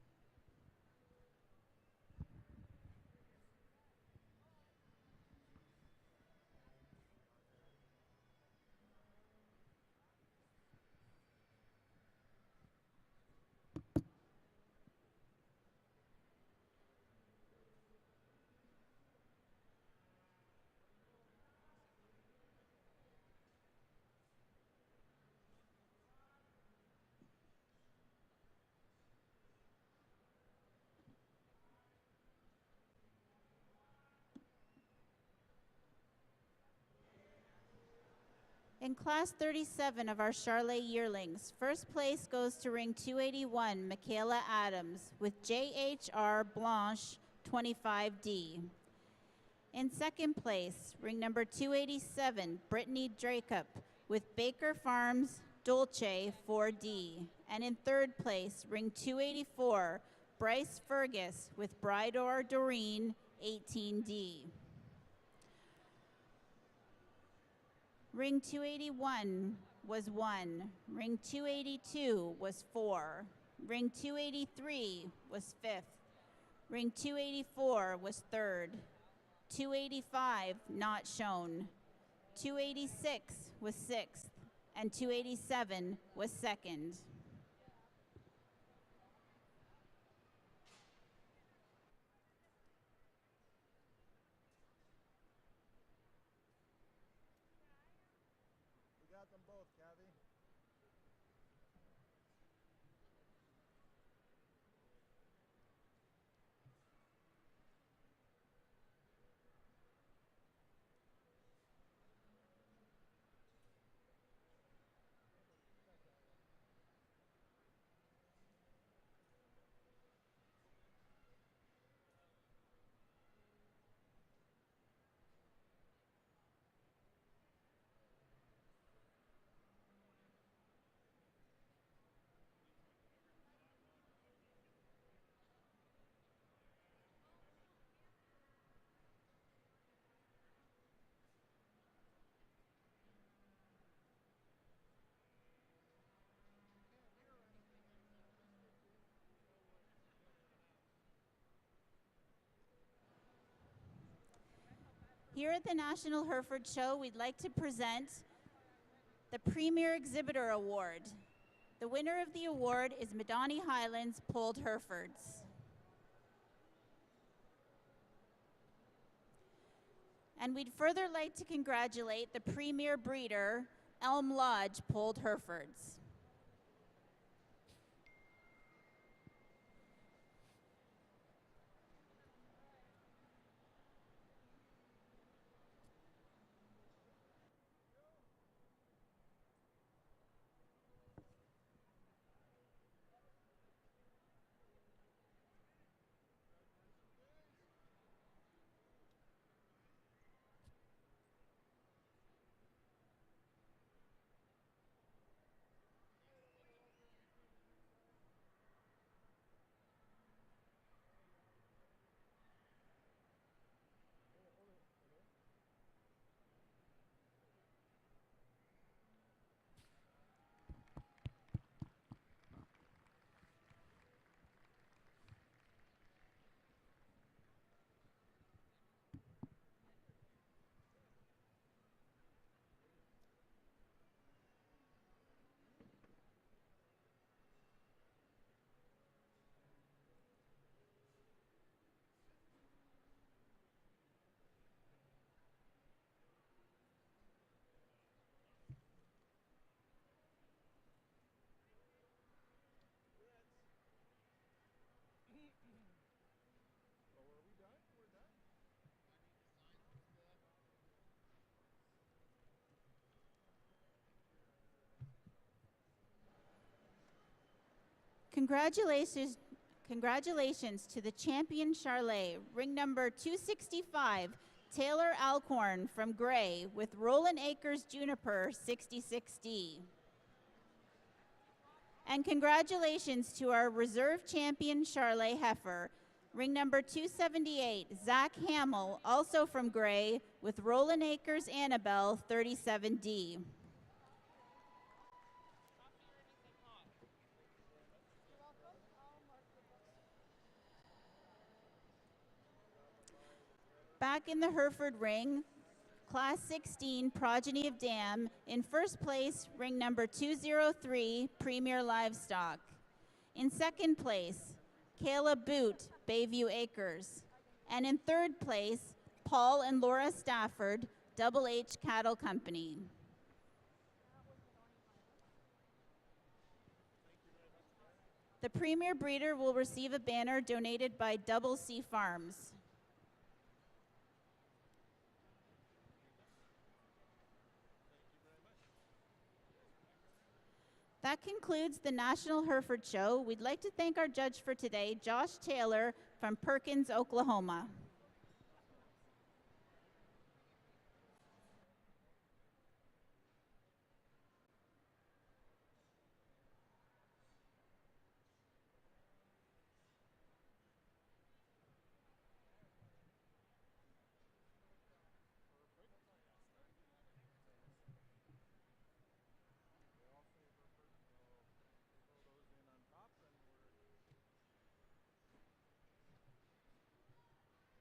In class 37 of our Charolais yearlings, first place goes to ring 281, Michaela Adams, with JHR Blanche 25D. In second place, ring number 287, Brittany Dracup, with Baker Farms Dolce 4D. And in third place, ring 284, Bryce Fergus, with Bridor Doreen 18D. Ring 281 was 1. Ring 282 was 4. Ring 283 was 5th. Ring 284 was 3rd. 285 not shown. 286 was 6th. And 287 was 2nd. We got them both, Kathy. Here at the National Hereford Show, we'd like to present the Premier Exhibitor Award. The winner of the award is Madani Highlands Polled Herefords. And we'd further like to congratulate the Premier Breeder, Elm Lodge Polled Herefords. Congratulations to the champion Charlet, ring number 265, Taylor Alcorn from Gray with Roland Acres Juniper 66D. And congratulations to our reserve champion Charlet Heifer, ring number 278, Zach Hamill, also from Gray with Roland Acres Annabelle 37D. Back in the Hereford ring, Class 16, Progeny of Dam, in first place, ring number 203, Premier Livestock. In second place, Kayla Boot, Bayview Acres. And in third place, Paul and Laura Stafford, Double H Cattle Company. The Premier Breeder will receive a banner donated by Double C Farms. That concludes the National Hereford Show. We'd like to thank our judge for today, Josh Taylor from Perkins, Oklahoma. They all say Hereford, so throw those in on top, and we're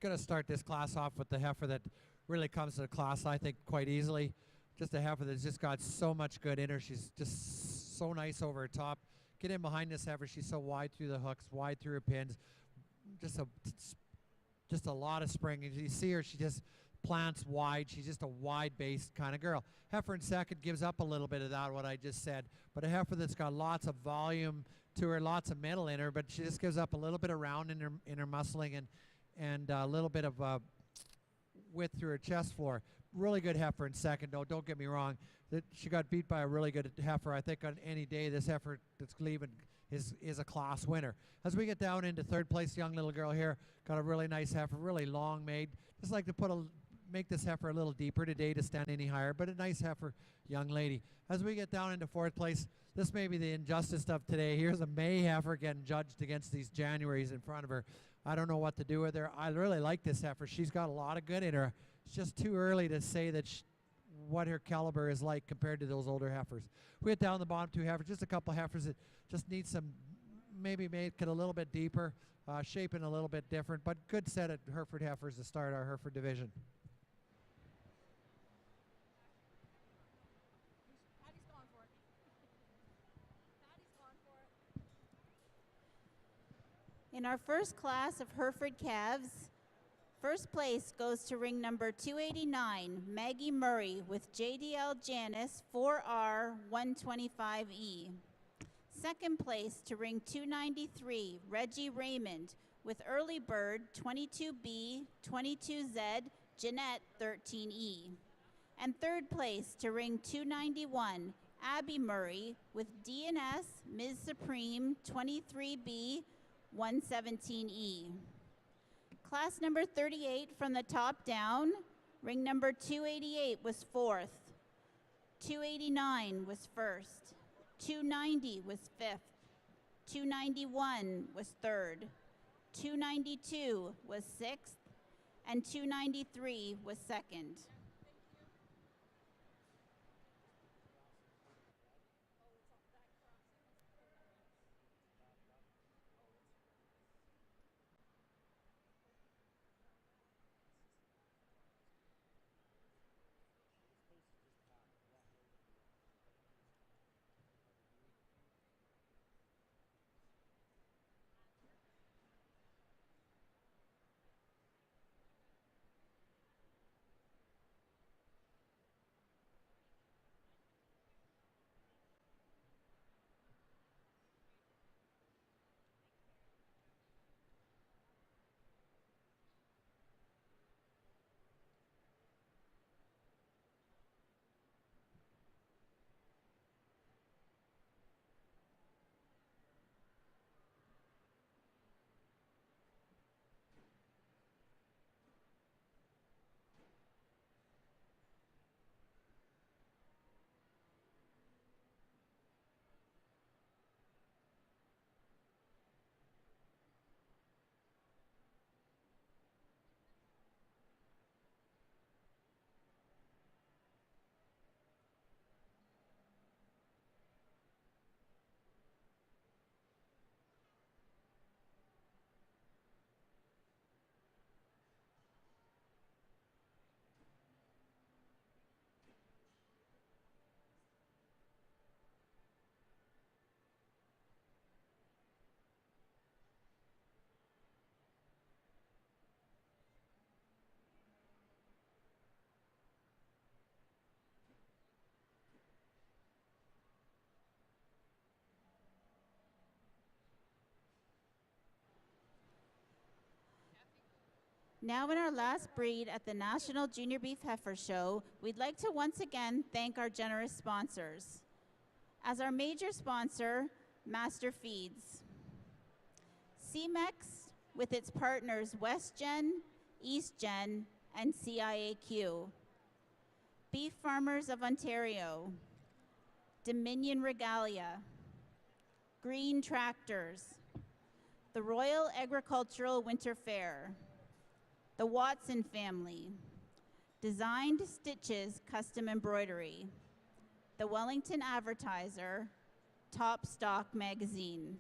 Gonna start this class off with the heifer that really comes to the class, I think, quite easily. Just a heifer that's just got so much good in her. She's just so nice over her top. Get in behind this heifer. She's so wide through the hooks, wide through her pins. Just a lot of spring. And you see her, she just plants wide. She's just a wide-based kind of girl. Heifer in second gives up a little bit of that, what I just said. But a heifer that's got lots of volume to her, lots of metal in her, but she just gives up a little bit of round in her muscling and a little bit of width through her chest floor. Really good heifer in second, though. Don't get me wrong. She got beat by a really good heifer. I think on any day, this heifer that's leaving is a class winner. As we get down into third place, young little girl here, got a really nice heifer, really long made. Just like to make this heifer a little deeper today to stand any higher, but a nice heifer, young lady. As we get down into fourth place, this may be the injustice of today. Here's a May heifer getting judged against these Januaries in front of her. I don't know what to do with her. I really like this heifer. She's got a lot of good in her. It's just too early to say that what her caliber is like compared to those older heifers. We get down the bottom two heifers, just a couple heifers that just need some, maybe make it a little bit deeper, shaping a little bit different, but good set of Hereford heifers to start our Hereford division. Patty's gone for it. Patty's gone for it. In our first class of Hereford calves, first place goes to ring number 289, Maggie Murray with JDL Janice 4R 125E. Second place to ring 293, Reggie Raymond with Early Bird 22B 22Z Jeanette 13E. And third place to ring 291, Abby Murray with DNS Ms. Supreme 23B 117E. Class number 38 from the top down, ring number 288 was fourth, 289 was first, 290 was fifth, 291 was third, 292 was sixth, and 293 was second. Now in our last breed at the National Junior Beef Heifer Show, we'd like to once again thank our generous sponsors. As our major sponsor, Masterfeeds. Semex with its partners WestGen, EastGen, and CIAQ. Beef Farmers of Ontario. Dominion Regalia. Green Tractors. The Royal Agricultural Winter Fair. The Watson Family, Designed Stitches Custom Embroidery, The Wellington Advertiser, Top Stock Magazine.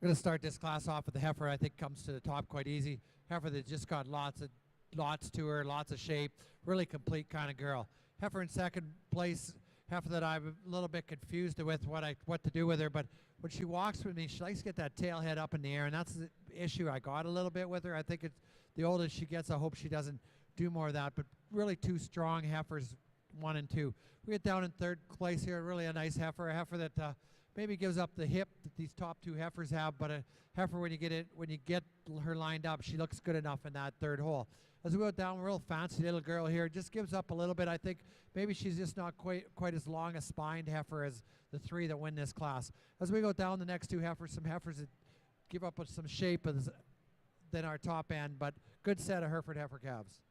Going to start this class off with the heifer. I think comes to the top quite easy. Heifer that just got lots to her, lots of shape, really complete kind of girl. Heifer in second place. Heifer that I'm a little bit confused with what to do with her, but when she walks with me, she likes to get that tail head up in the air, and that's the issue I got a little bit with her. I think it's the older she gets, I hope she doesn't do more of that, but really two strong heifers, 1 and 2. We get down in third place here, really a nice heifer, a heifer that maybe gives up the hip that these top 2 heifers have, but a heifer when you get her lined up, she looks good enough in that third hole. As we go down, real fancy little girl here, just gives up a little bit. I think maybe she's just not quite as long a spined heifer as the 3 that win this class. As we go down the next 2 heifers, some heifers that give up with some shape than our top end, but good set of Hereford heifer calves.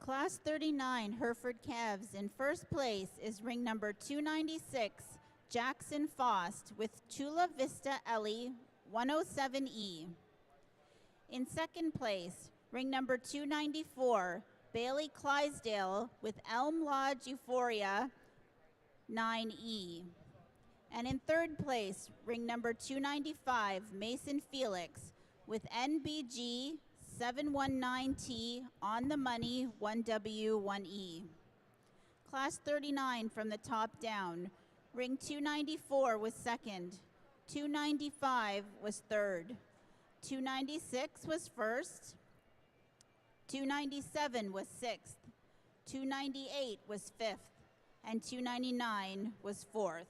Class 39 Hereford calves. In first place is ring number 296, Jackson Fost with Chula Vista Ellie 107E. In second place, ring number 294, Bailey Clydesdale with Elm Lodge Euphoria 9E. And in third place, ring number 295, Mason Felix with NBG 719T on the money 1W1E. Class 39 from the top down. Ring 294 was second. 295 was third. 296 was first. 297 was sixth. 298 was fifth. And 299 was fourth.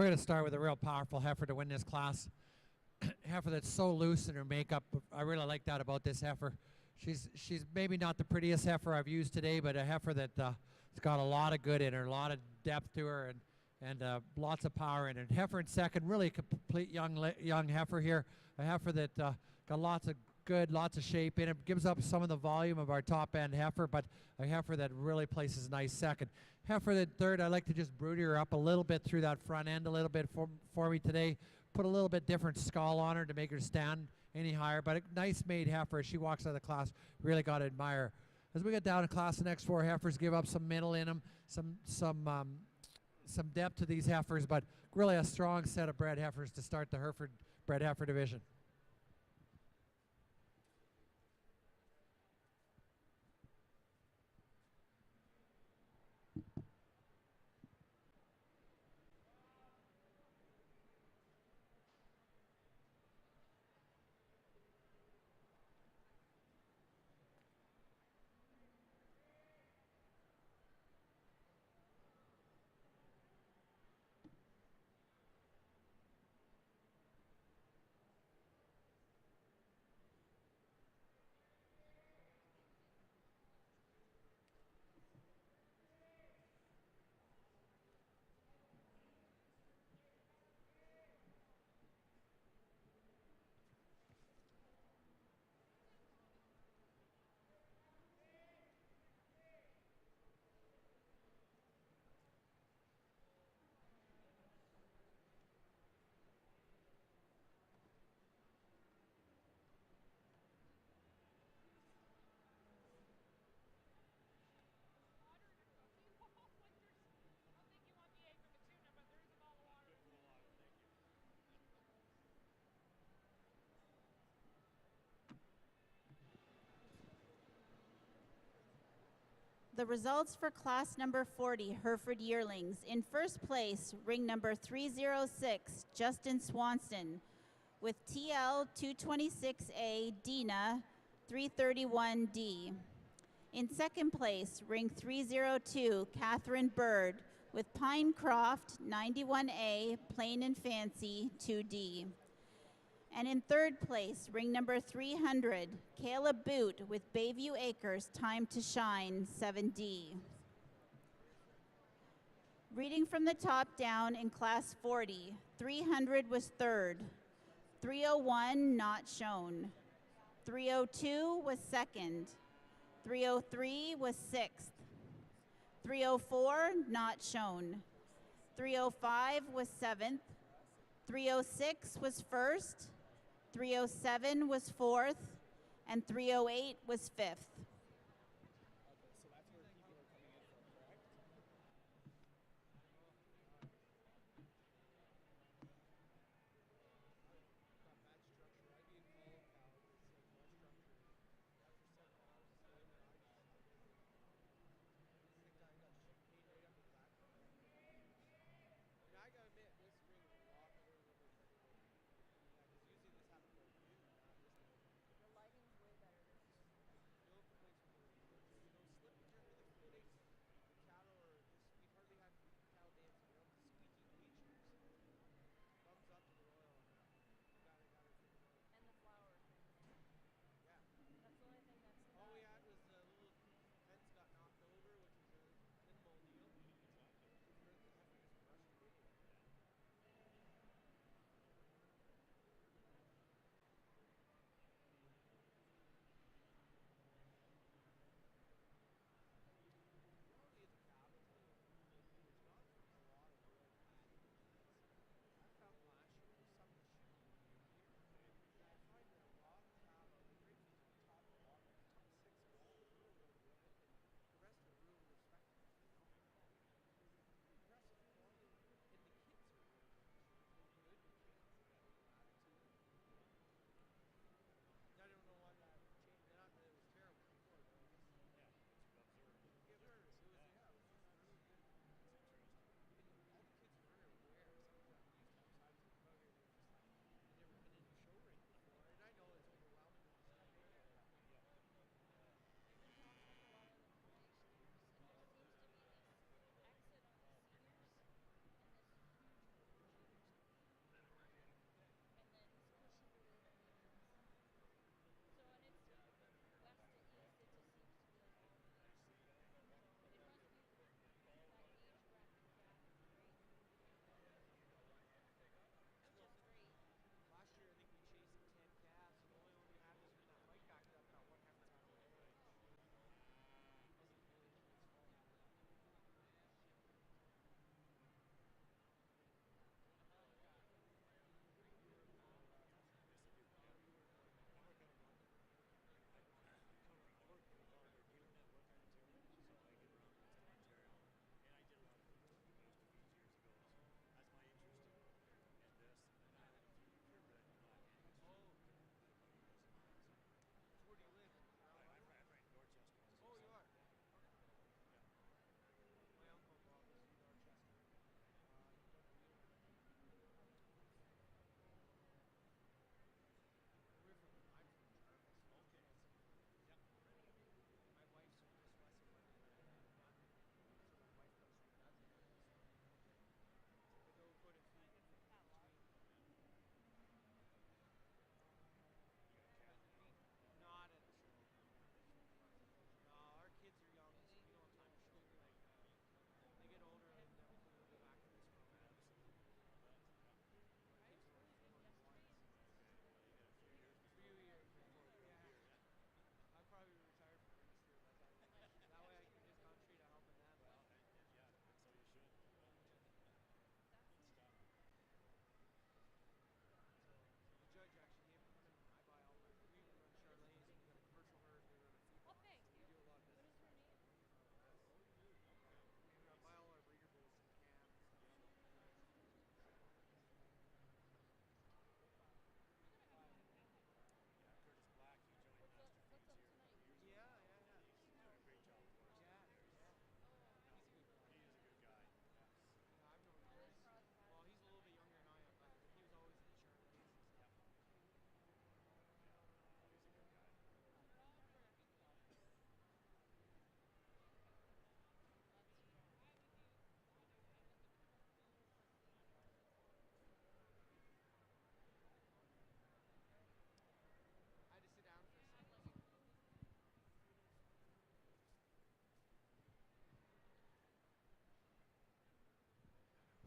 We're going to start with a real powerful heifer to win this class. Heifer that's so loose in her makeup. I really like that about this heifer. She's maybe not the prettiest heifer I've used today, but a heifer that has got a lot of good in her, a lot of depth to her, and lots of power in her. Heifer in second, really a complete young heifer here. A heifer that got lots of good, lots of shape in it. Gives up some of the volume of our top end heifer, but a heifer that really places nice second. Heifer that third, I like to just brood her up a little bit through that front end a little bit for me today. Put a little bit different skull on her to make her stand any higher, but a nice made heifer as she walks out of the class. Really got to admire her. As we get down to class, the next four heifers give up some middle in them, some depth to these heifers, but really a strong set of bred heifers to start the Hereford bred heifer division. The results for class number 40, Hereford Yearlings. In first place, ring number 306, Justin Swanson, with TL 226A Dina 331D. In second place, ring 302, Catherine Bird, with Pinecroft 91A Plain and Fancy 2D. And in third place, ring number 300, Caleb Boot with Bayview Acres, Time to Shine, 7D. Reading from the top down in class 40, 300 was third, 301 not shown, 302 was second, 303 was sixth, 304 not shown, 305 was seventh, 306 was first, 307 was fourth, and 308 was fifth.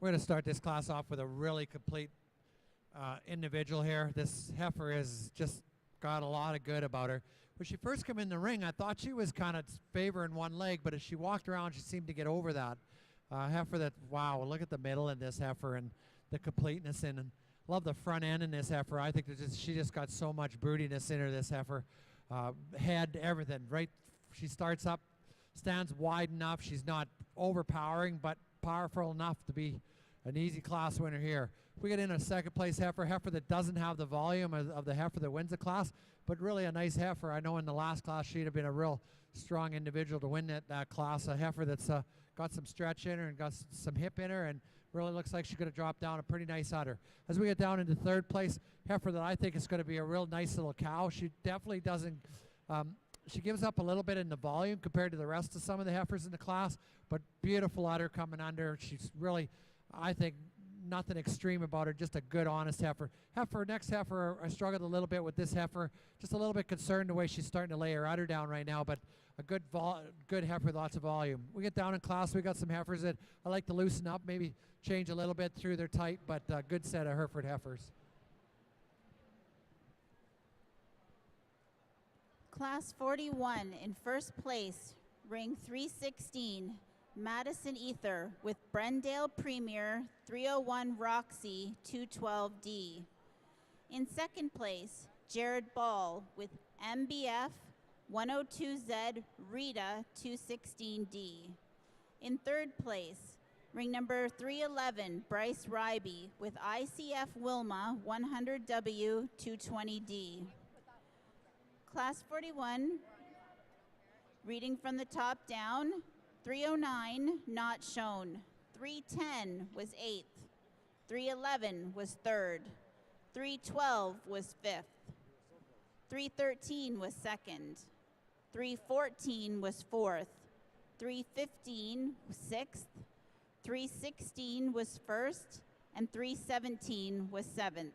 We're going to start this class off with a really complete individual here. This heifer has just got a lot of good about her. When she first came in the ring, I thought she was kind of favoring one leg, but as she walked around, she seemed to get over that. Heifer that, wow, look at the middle in this heifer and the completeness in, and love the front end in this heifer. I think she just got so much broodiness in her, this heifer. Head, everything, right? She starts up, stands wide enough. She's not overpowering, but powerful enough to be an easy class winner here. We get in a second place heifer that doesn't have the volume of the heifer that wins the class, but really a nice heifer. I know in the last class she'd have been a real strong individual to win that class. A heifer that's got some stretch in her and got some hip in her, and really looks like she could have dropped down a pretty nice udder. As we get down into third place, heifer that I think is going to be a real nice little cow. She definitely doesn't, she gives up a little bit in the volume compared to the rest of some of the heifers in the class, but beautiful udder coming under. She's really, I think, nothing extreme about her, just a good, honest heifer. Next heifer, I struggled a little bit with this heifer. Just a little bit concerned the way she's starting to lay her udder down right now, but a good heifer with lots of volume. We get down in class, we got some heifers that I like to loosen up, maybe change a little bit through their tight, but a good set of Hereford heifers. Class 41 in first place, ring 316, Madison Ether with Brendale Premier 301 Roxy 212D. In second place, Jared Ball with MBF 102Z Rita 216D. In third place, ring number 311, Bryce Ryby with ICF Wilma 100W 220D. Class 41, reading from the top down, 309, not shown. 310 was 8th. 311 was 3rd. 312 was 5th. 313 was 2nd. 314 was 4th. 315 was 6th. 316 was 1st. And 317 was 7th.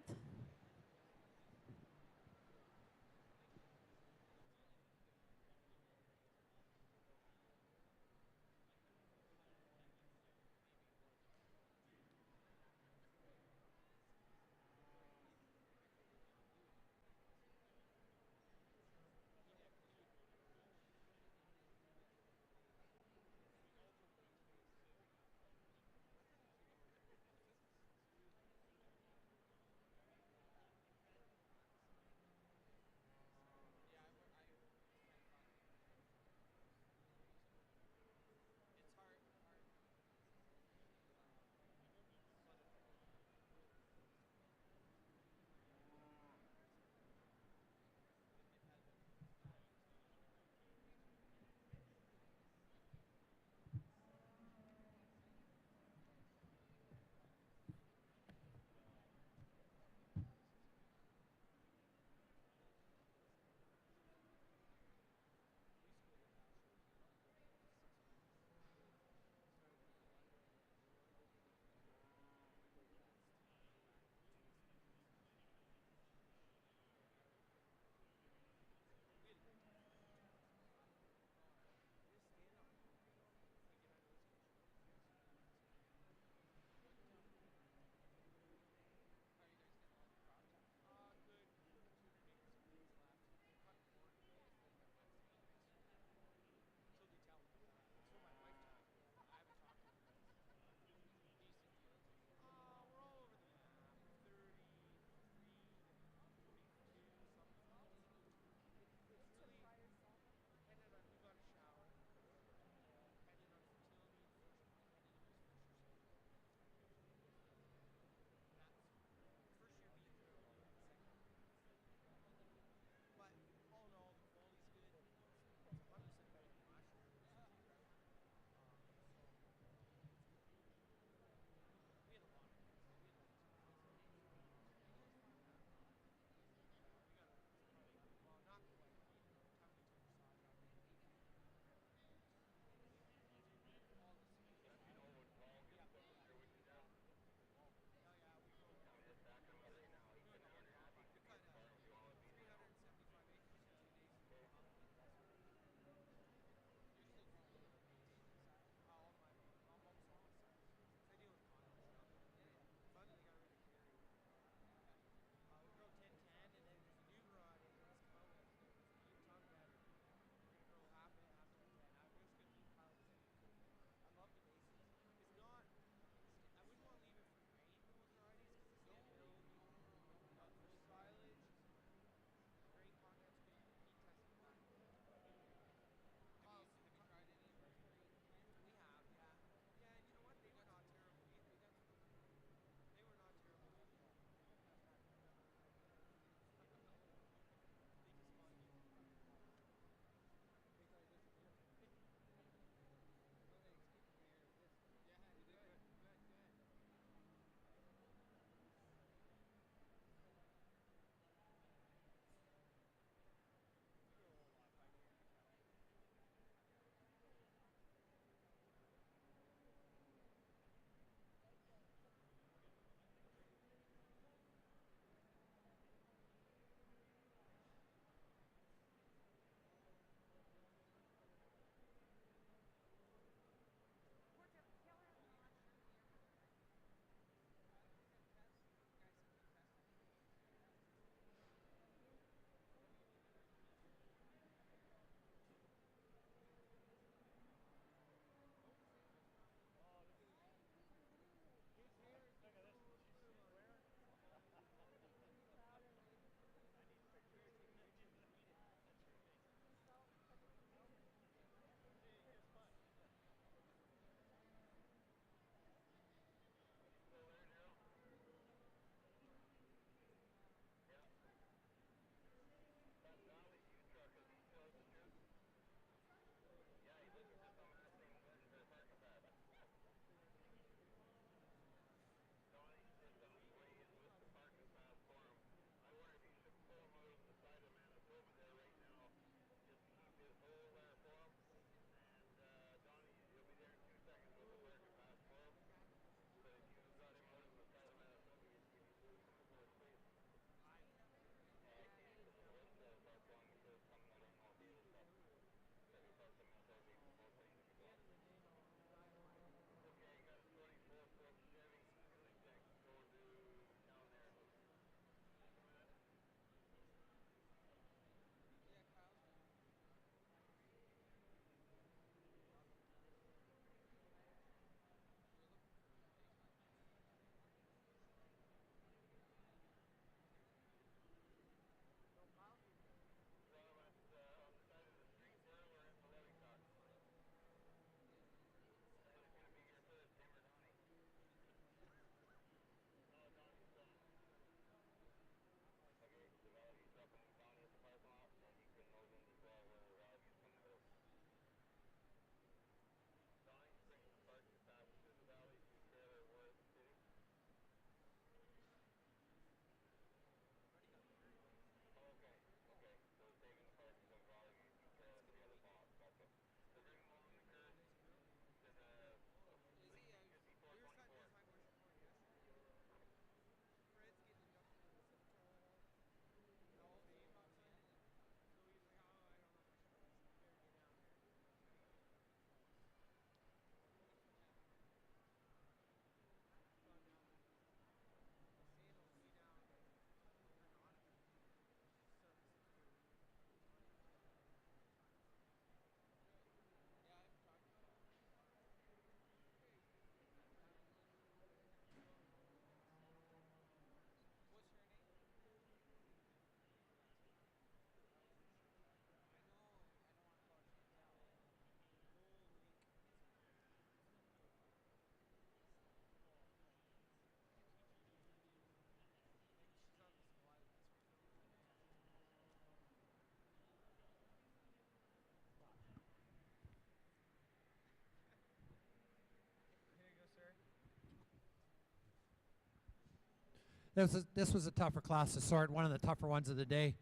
This was a tougher class to sort, one of the tougher ones of the day.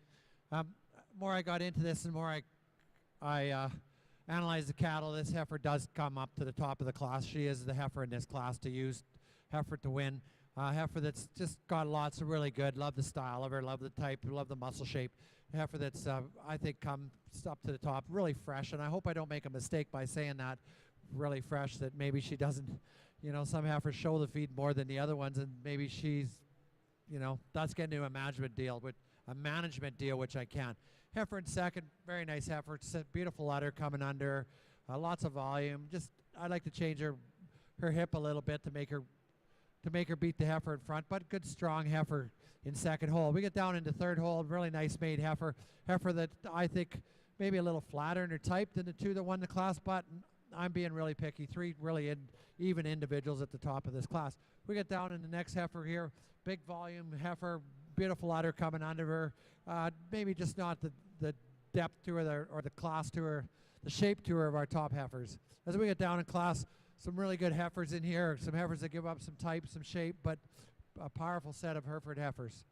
More I got into this, and more I analyzed the cattle. This heifer does come up to the top of the class. She is the heifer in this class to use, heifer to win. Heifer that's just got lots of really good. Love the style of her, love the type, love the muscle shape. Heifer that's I think comes up to the top, really fresh. And I hope I don't make a mistake by saying that, really fresh. That maybe she doesn't, you know, some heifers show the feed more than the other ones, and maybe she's, you know, that's getting to a management deal, which I can. Heifer in second, very nice heifer. It's a beautiful udder coming under, lots of volume. Just I'd like to change her hip a little bit to make her beat the heifer in front, but good strong heifer in second hole. We get down into third hole, really nice made heifer that I think maybe a little flatter in her type than the two that won the class, but I'm being really picky. Three really even individuals at the top of this class. We get down in the next heifer here, big volume heifer, beautiful udder coming under her. Maybe just not the depth to her or the class to her, the shape to her of our top heifers. As we get down in class, some really good heifers in here, some heifers that give up some type, some shape, but a powerful set of Hereford heifers.